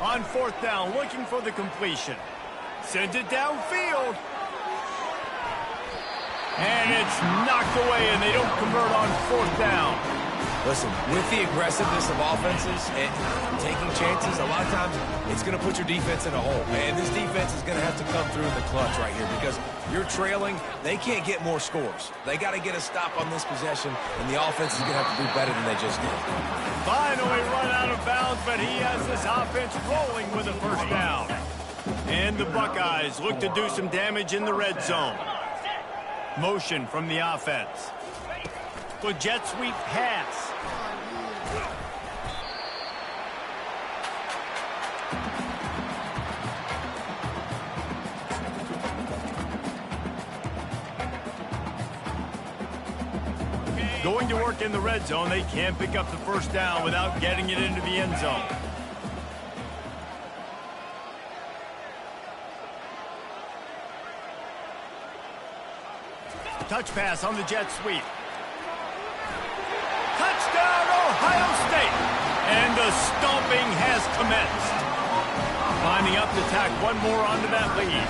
On 4th down, looking for the completion. Sends it downfield. And it's knocked away, and they don't convert on 4th down. Listen, with the aggressiveness of offenses and taking chances, a lot of times it's going to put your defense in a hole. And this defense is going to have to come through in the clutch right here because you're trailing. They can't get more scores. They got to get a stop on this possession, and the offense is going to have to do better than they just did. Finally run out of bounds, but he has this offense rolling with a first down. And the Buckeyes look to do some damage in the red zone. Motion from the offense. Good jet sweep pass. Going to work in the red zone. They can't pick up the first down without getting it into the end zone. Touch pass on the jet sweep. Touchdown, Ohio State! And the stomping has commenced. Lining up to tack one more onto that lead.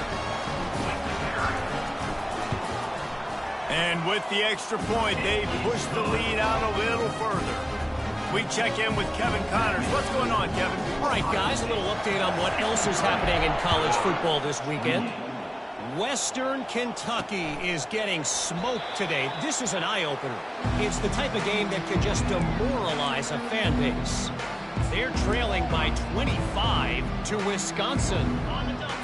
And with the extra point, they push the lead out a little further. We check in with Kevin Connors. What's going on, Kevin? All right, guys, a little update on what else is happening in college football this weekend. Western Kentucky is getting smoked today. This is an eye-opener. It's the type of game that can just demoralize a fan base. They're trailing by 25 to Wisconsin.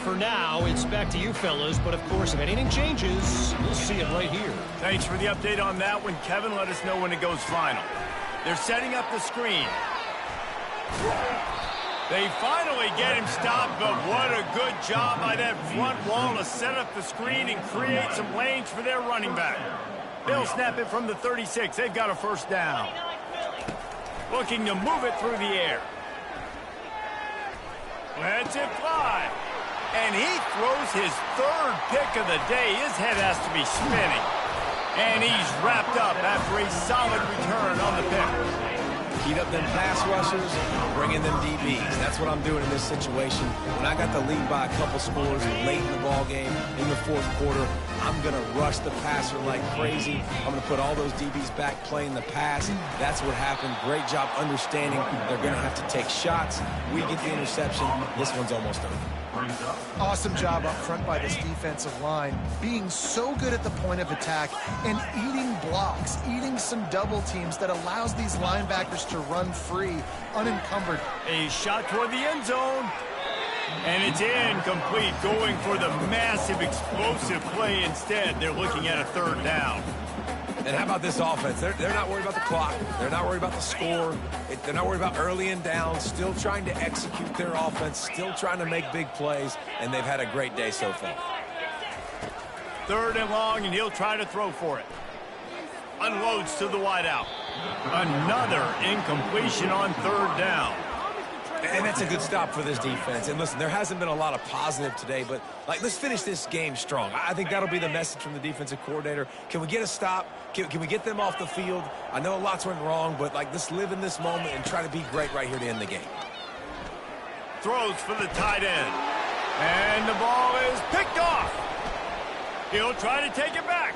For now, it's back to you fellas, but of course, if anything changes, we'll see it right here. Thanks for the update on that one, Kevin. Let us know when it goes final. They're setting up the screen. They finally get him stopped, but what a good job by that front wall to set up the screen and create some lanes for their running back. They'll snap it from the 36. They've got a first down. Looking to move it through the air. Lets it fly. And he throws his third pick of the day. His head has to be spinning. And he's wrapped up after a solid return on the pick. Heat up them pass rushers, bring in them DBs. That's what I'm doing in this situation. When I got the lead by a couple scores late in the ball game, in the fourth quarter, I'm going to rush the passer like crazy. I'm going to put all those DBs back playing the pass. That's what happened. Great job understanding they're going to have to take shots. We get the interception. This one's almost over. Awesome job up front by this defensive line, being so good at the point of attack and eating blocks, eating some double teams that allows these linebackers to run free, unencumbered. A shot toward the end zone. And it's incomplete, going for the massive explosive play instead. They're looking at a third down. And how about this offense? They're not worried about the clock. They're not worried about the score. They're not worried about early and down. Still trying to execute their offense. Still trying to make big plays. And they've had a great day so far. Third and long, and he'll try to throw for it. Unloads to the wideout. Another incompletion on third down. And that's a good stop for this defense. And listen, there hasn't been a lot of positive today, but let's finish this game strong. I think that'll be the message from the defensive coordinator. Can we get a stop? Can we get them off the field? I know lots went wrong, but let's live in this moment and try to be great right here to end the game. Throws for the tight end. And the ball is picked off. He'll try to take it back.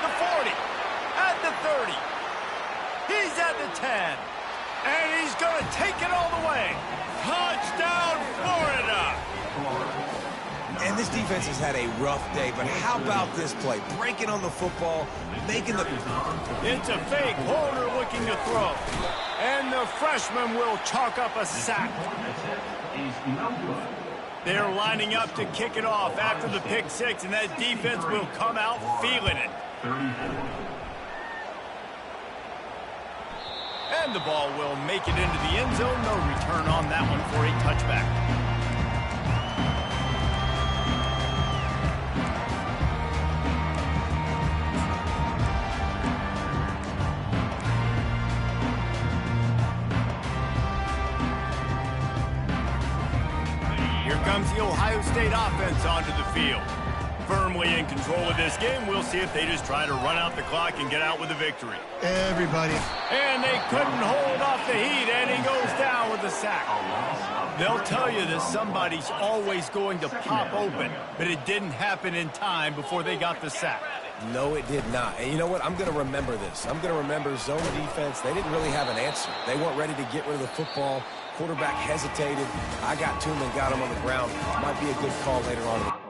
The 40. At the 30. He's at the 10. And he's going to take it all the way. Touchdown, Florida! And this defense has had a rough day, but how about this play? Breaking on the football, making the... It's a fake. Holder looking to throw. And the freshman will chalk up a sack. They're lining up to kick it off after the pick six, and that defense will come out feeling it. And the ball will make it into the end zone. No return on that one for a touchback. Here comes the Ohio State offense onto the field. Firmly in control of this game. We'll see if they just try to run out the clock and get out with a victory. Everybody. And they couldn't hold off the heat, and he goes down with a sack. They'll tell you that somebody's always going to pop open, but it didn't happen in time before they got the sack. No, it did not. And you know what? I'm going to remember this. I'm going to remember zone defense. They didn't really have an answer. They weren't ready to get rid of the football. Quarterback hesitated. I got to him and got him on the ground. Might be a good call later on.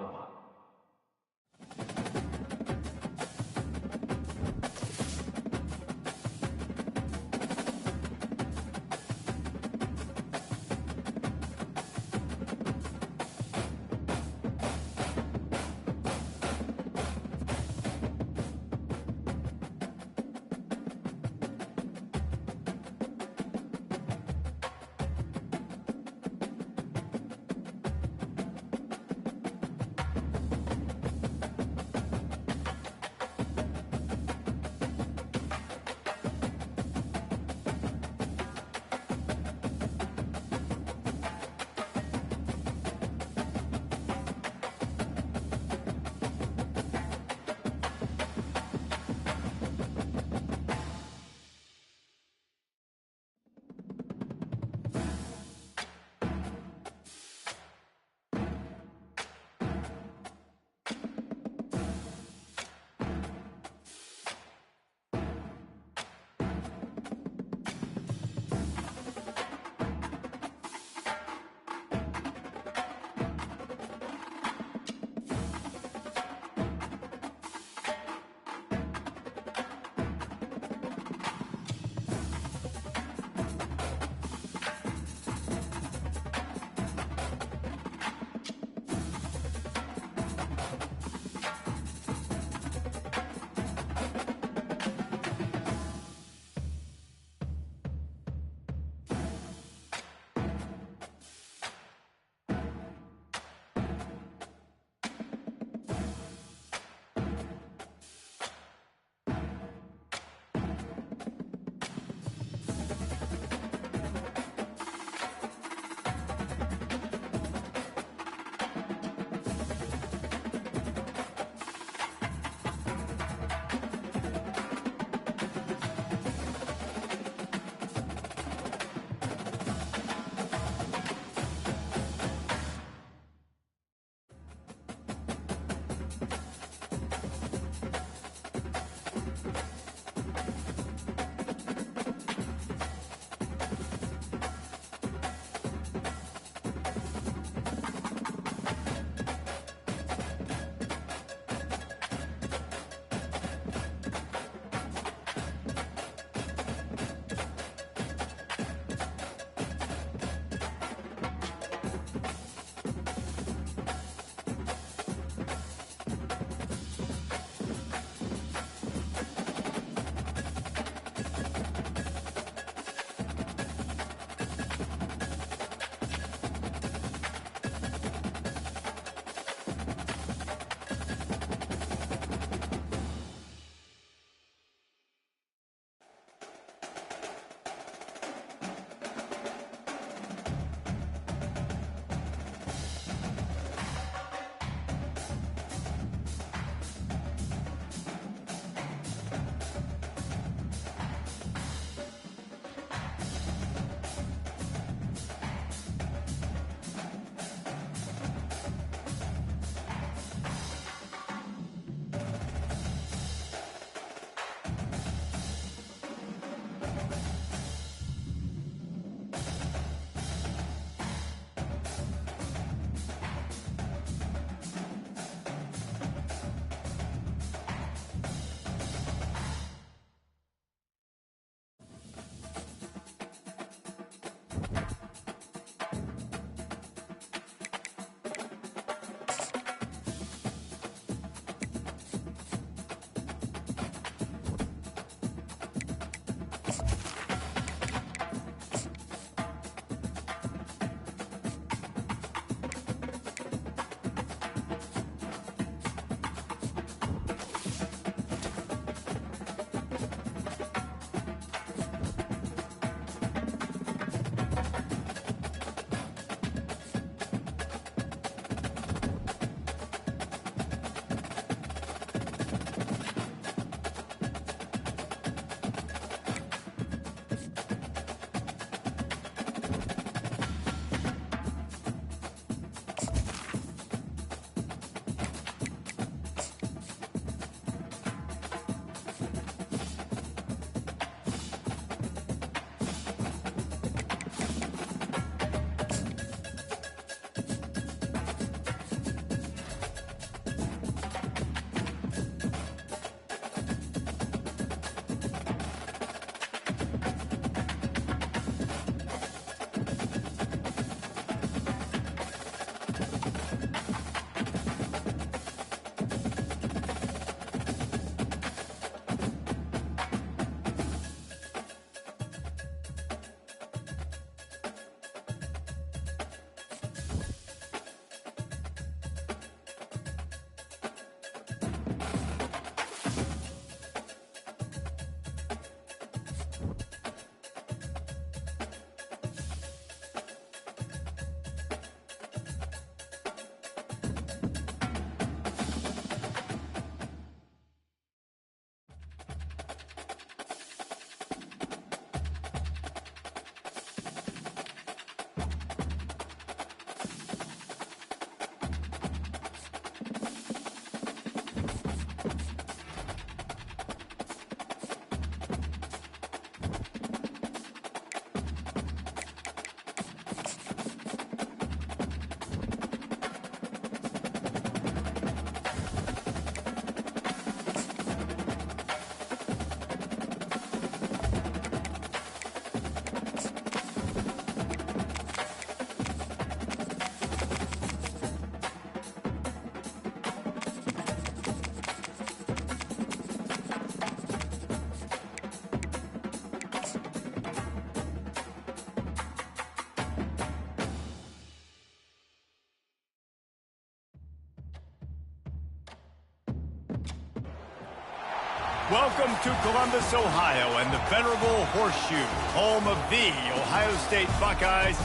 Welcome to Columbus, Ohio, and the venerable Horseshoe, home of the Ohio State Buckeyes.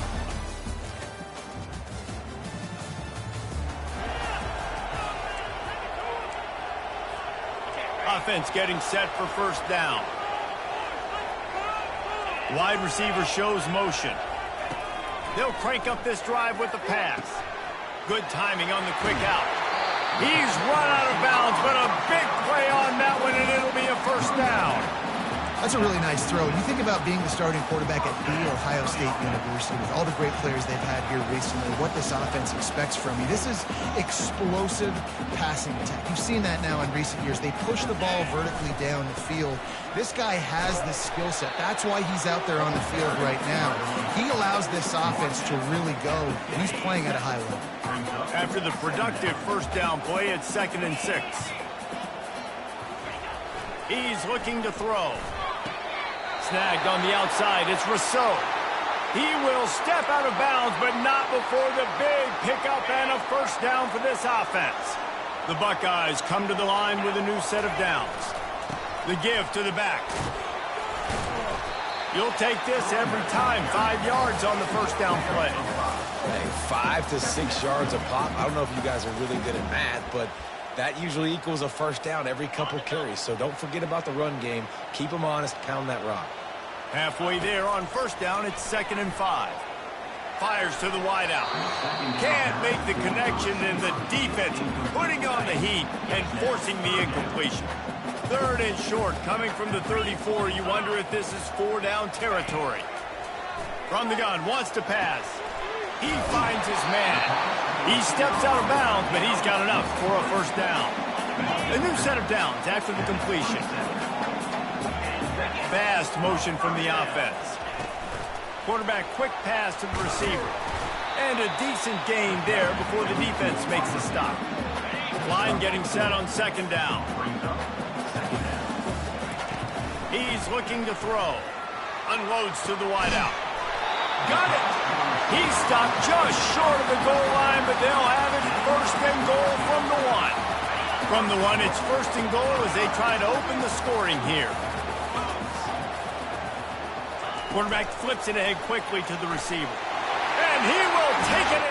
Offense getting set for first down. Wide receiver shows motion. They'll crank up this drive with the pass. Good timing on the quick out. He's run out of bounds, but a big play on that one, and it'll be a first down. That's a really nice throw. You think about being the starting quarterback at the Ohio State University with all the great players they've had here recently, what this offense expects from you. This is explosive passing attack. You've seen that now in recent years. They push the ball vertically down the field. This guy has this skill set. That's why he's out there on the field right now. He allows this offense to really go, and he's playing at a high level. After the productive first down play, it's 2nd and 6. He's looking to throw. Snagged on the outside, it's Rousseau. He will step out of bounds, but not before the big pickup and a first down for this offense. The Buckeyes come to the line with a new set of downs. The give to the back. You'll take this every time. 5 yards on the first down play. Hey, 5 to 6 yards a pop. I don't know if you guys are really good at math, but that usually equals a first down every couple carries. So don't forget about the run game. Keep them honest. Pound that rock. Halfway there on first down, it's 2nd and 5. Fires to the wideout. Can't make the connection, and the defense putting on the heat and forcing the incompletion. 3rd and short, coming from the 34. You wonder if this is 4-down territory. From the gun, wants to pass. He finds his man. He steps out of bounds, but he's got enough for a first down. A new set of downs after the completion. Fast motion from the offense. Quarterback quick pass to the receiver. And a decent gain there before the defense makes the stop. Line getting set on 2nd down. He's looking to throw. Unloads to the wideout. Got it! He stopped just short of the goal line, but they'll have it 1st and goal from the 1. From the 1, it's 1st and goal as they try to open the scoring here. Quarterback flips it ahead quickly to the receiver. And he will take it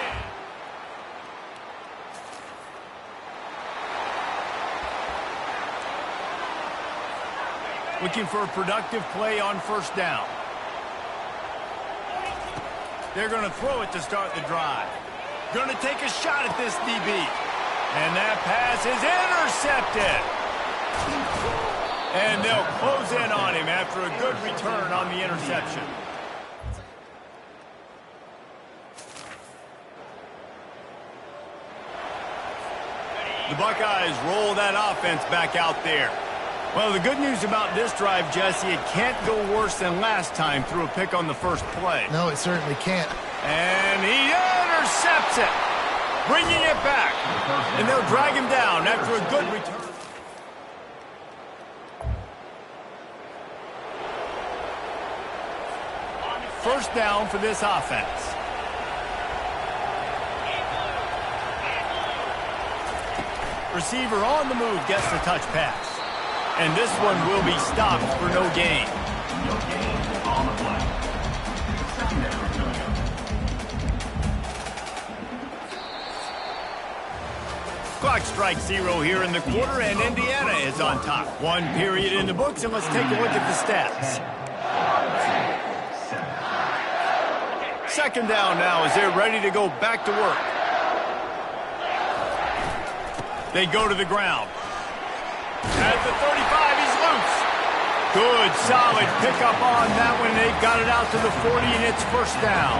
in. Looking for a productive play on first down. They're going to throw it to start the drive. Going to take a shot at this DB. And that pass is intercepted. And they'll close in on him after a good return on the interception. The Buckeyes roll that offense back out there. Well, the good news about this drive, Jesse, it can't go worse than last time through a pick on the first play. No, it certainly can't. And he intercepts it, bringing it back. And they'll drag him down after a good return. First down for this offense. Receiver on the move gets the touch pass. And this one will be stopped for no gain. No gain on the play. Clock strikes 0 here in the quarter, and Indiana is on top. 1 period in the books, and let's take a look at the stats. 2nd down now as they're ready to go back to work. They go to the ground. At the 35, he's loose. Good, solid pickup on that one. They've got it out to the 40, and it's first down.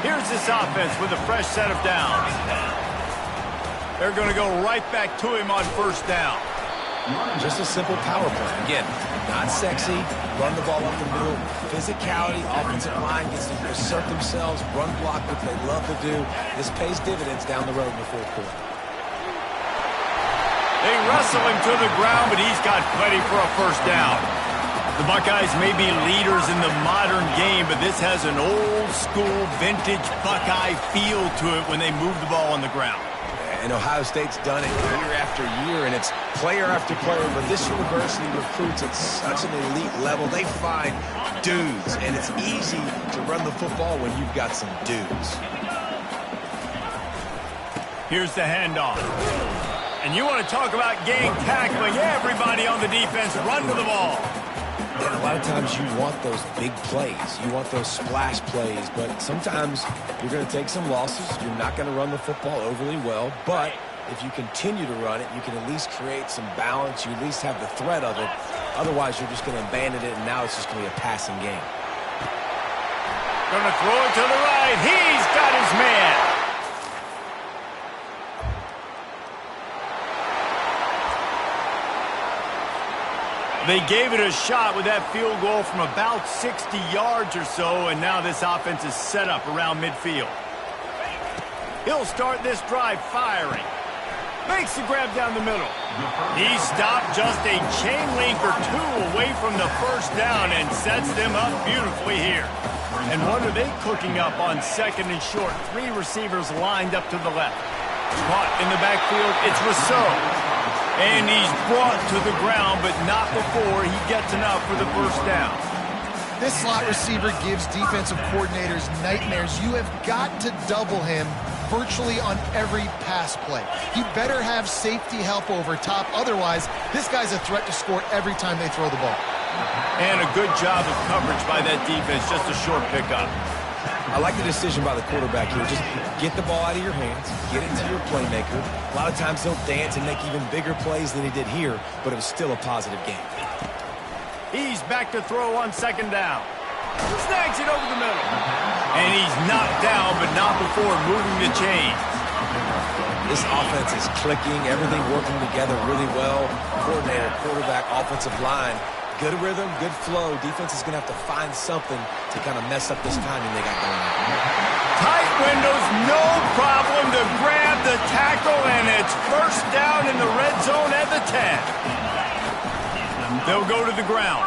Here's this offense with a fresh set of downs. They're going to go right back to him on first down. Just a simple power play. Again, not sexy, run the ball up the middle, physicality, offensive line gets to assert themselves, run block, which they love to do. This pays dividends down the road in the 4th quarter. They wrestle him to the ground, but he's got plenty for a first down. The Buckeyes may be leaders in the modern game, but this has an old-school, vintage Buckeye feel to it when they move the ball on the ground. And Ohio State's done it year after year, and it's player after player. But this university recruits at such an elite level. They find dudes, and it's easy to run the football when you've got some dudes. Here's the handoff. And you want to talk about gang tackling. Everybody on the defense run to the ball. And a lot of times you want those big plays. You want those splash plays. But sometimes you're going to take some losses. You're not going to run the football overly well. But if you continue to run it, you can at least create some balance. You at least have the threat of it. Otherwise, you're just going to abandon it, and now it's just going to be a passing game. Going to throw it to the right. He's got his man. They gave it a shot with that field goal from about 60 yards or so, and now this offense is set up around midfield. He'll start this drive firing. Makes the grab down the middle. He stopped just a chain link or two away from the first down and sets them up beautifully here. And what are they cooking up on second and short? 3 receivers lined up to the left. Caught in the backfield, it's Rousseau. And he's brought to the ground, but not before he gets enough for the first down. This slot receiver gives defensive coordinators nightmares. You have got to double him virtually on every pass play. He better have safety help over top. Otherwise, this guy's a threat to score every time they throw the ball. And a good job of coverage by that defense. Just a short pickup. I like the decision by the quarterback here. Just get the ball out of your hands, get it to your playmaker. A lot of times he'll dance and make even bigger plays than he did here, but it was still a positive game. He's back to throw on second down. Snags it over the middle. And he's knocked down, but not before moving the chains. This offense is clicking, everything working together really well. Coordinator, quarterback, offensive line. Good rhythm, good flow. Defense is going to have to find something to kind of mess up this timing they got going on. Tight windows, no problem to grab the tackle, and it's first down in the red zone at the 10. They'll go to the ground.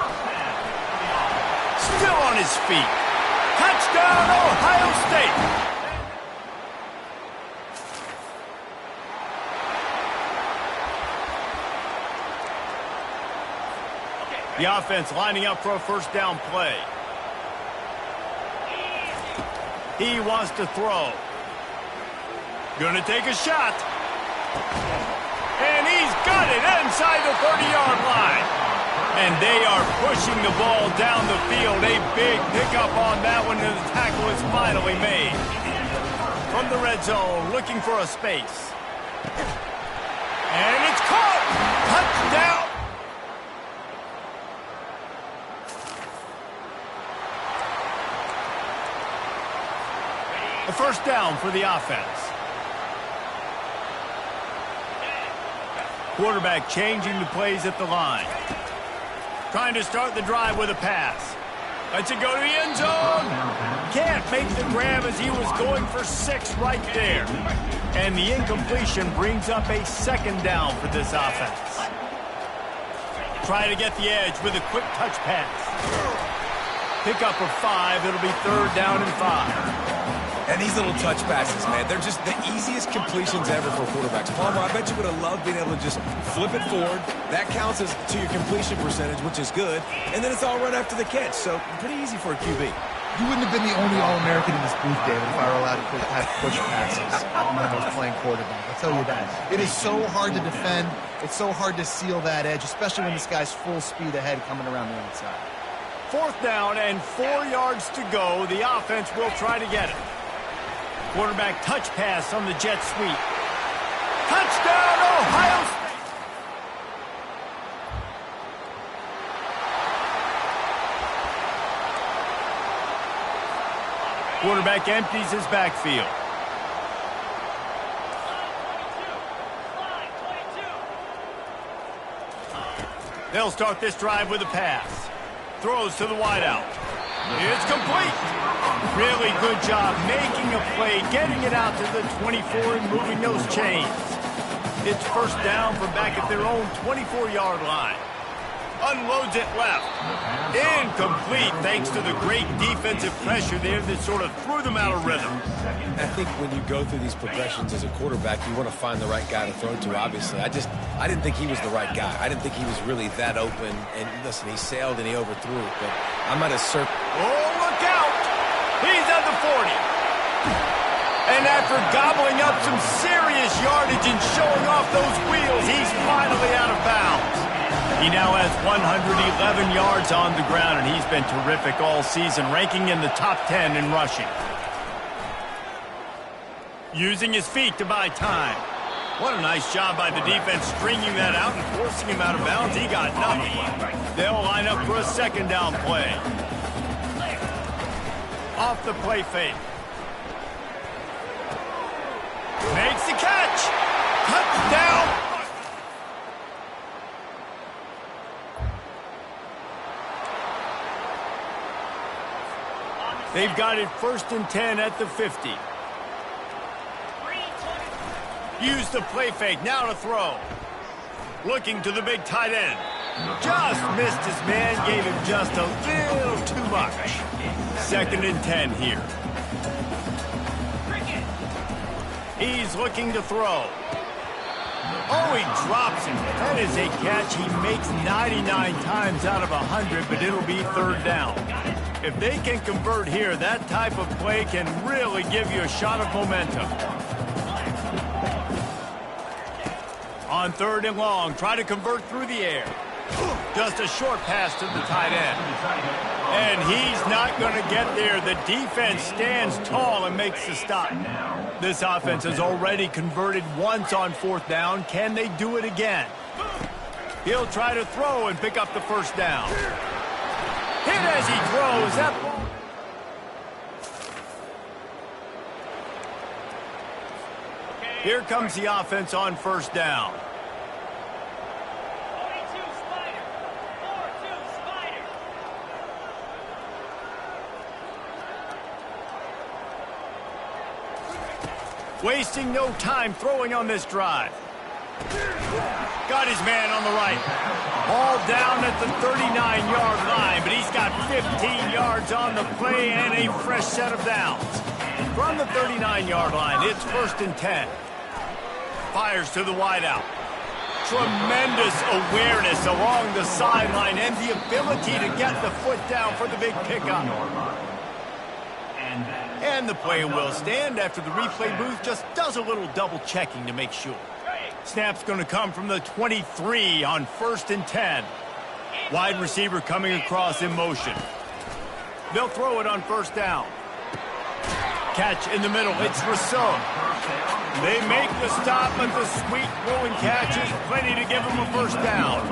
Still on his feet. Touchdown, Ohio State. The offense lining up for a first down play. He wants to throw. Gonna take a shot. And he's got it inside the 30-yard line. And they are pushing the ball down the field. A big pickup on that one, and the tackle is finally made. From the red zone, looking for a space. And it's caught. Touchdown. A first down for the offense. Quarterback changing the plays at the line. Trying to start the drive with a pass. Lets it go to the end zone. Can't make the grab as he was going for 6 right there. And the incompletion brings up a second down for this offense. Trying to get the edge with a quick touch pass. Pickup of 5. It'll be third down and 5. And these little touch passes, man, they're just the easiest completions ever for quarterbacks. Palmer, I bet you would have loved being able to just flip it forward. That counts as to your completion percentage, which is good. And then it's all run after the catch, so pretty easy for a QB. You wouldn't have been the only All-American in this booth, David, if I were allowed to push passes when I was playing quarterback. I'll tell you that. It is so hard to defend. It's so hard to seal that edge, especially when this guy's full speed ahead coming around the outside. Fourth down and 4 yards to go. The offense will try to get it. Quarterback touch pass on the jet sweep. Touchdown, Ohio State! Quarterback empties his backfield. They'll start this drive with a pass. Throws to the wideout. It's complete. Really good job making a play, getting it out to the 24 and moving those chains. It's first down from back at their own 24-yard line. Unloads it left. Incomplete thanks to the great defensive pressure there that sort of threw them out of rhythm. I think when you go through these progressions as a quarterback, you want to find the right guy to throw to, obviously. I didn't think he was the right guy. I didn't think he was really that open. And listen, he sailed and he overthrew it, but I'm at a certain... Oh, look out! He's at the 40. And after gobbling up some serious yardage and showing off those wheels, he's finally out of bounds. He now has 111 yards on the ground, and he's been terrific all season, ranking in the top 10 in rushing. Using his feet to buy time. What a nice job by the defense stringing that out and forcing him out of bounds. He got nothing. They'll line up for a second down play. Off the play fake. Makes the catch. Touchdown. They've got it 1st and 10 at the 50. Use the play fake, now to throw. Looking to the big tight end. Just missed his man, gave him just a little too much. 2nd and 10 here. He's looking to throw. Oh, he drops him. That is a catch he makes 99 times out of 100, but it'll be 3rd down. If they can convert here, that type of play can really give you a shot of momentum. On 3rd and long, try to convert through the air. Just a short pass to the tight end. And he's not going to get there. The defense stands tall and makes the stop. This offense has already converted once on 4th down. Can they do it again? He'll try to throw and pick up the 1st down. Hit as he throws. That ball. Here comes the offense on 1st down. 42 Spider. 4-2 Spider. Wasting no time throwing on this drive. Got his man on the right. Ball down at the 39-yard line, but he's got 15 yards on the play and a fresh set of downs. From the 39-yard line, it's 1st and 10. Fires to the wideout. Tremendous awareness along the sideline and the ability to get the foot down for the big pickup. And the play will stand after the replay booth just does a little double checking to make sure. Snap's going to come from the 23 on 1st and 10. Wide receiver coming across in motion. They'll throw it on 1st down. Catch in the middle. It's Rousseau. They make the stop, but the sweet throwing catch is plenty to give them a 1st down.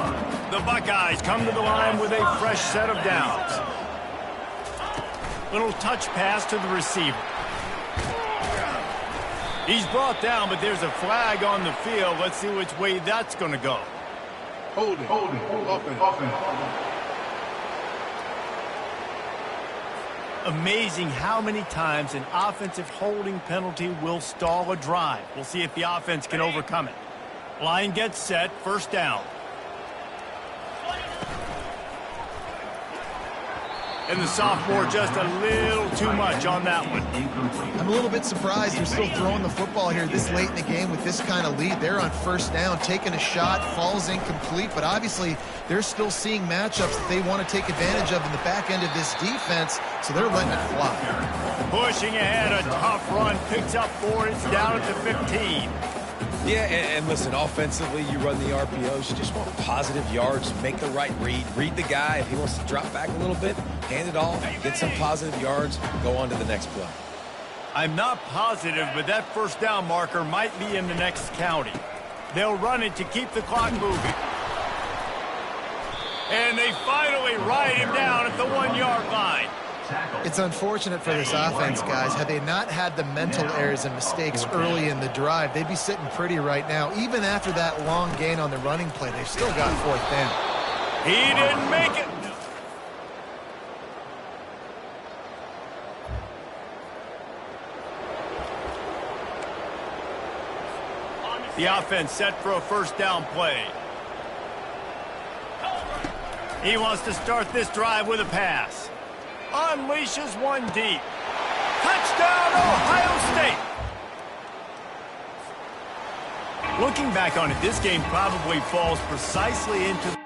The Buckeyes come to the line with a fresh set of downs. Little touch pass to the receiver. He's brought down, but there's a flag on the field. Let's see which way that's going to go. Holding. Amazing how many times an offensive holding penalty will stall a drive. We'll see if the offense can overcome it. Line gets set, 1st down. And the sophomore just a little too much on that one. I'm a little bit surprised they're still throwing the football here this late in the game with this kind of lead. They're on 1st down, taking a shot, falls incomplete, but obviously they're still seeing matchups that they want to take advantage of in the back end of this defense, so they're letting it fly. Pushing ahead, a tough run, picks up 4, it's down at the 15. Yeah, and listen, offensively, you run the RPOs. You just want positive yards, make the right read the guy. If he wants to drop back a little bit, hand it off, get some positive yards, go on to the next play. I'm not positive, but that 1st down marker might be in the next county. They'll run it to keep the clock moving. And they finally ride him down at the 1-yard line. It's unfortunate for this offense, guys. Had they not had the mental errors and mistakes early in the drive, they'd be sitting pretty right now. Even after that long gain on the running play, they've still got 4th down. He didn't make it. The offense set for a 1st down play. He wants to start this drive with a pass. Unleashes one deep. Touchdown, Ohio State! Looking back on it, this game probably falls precisely into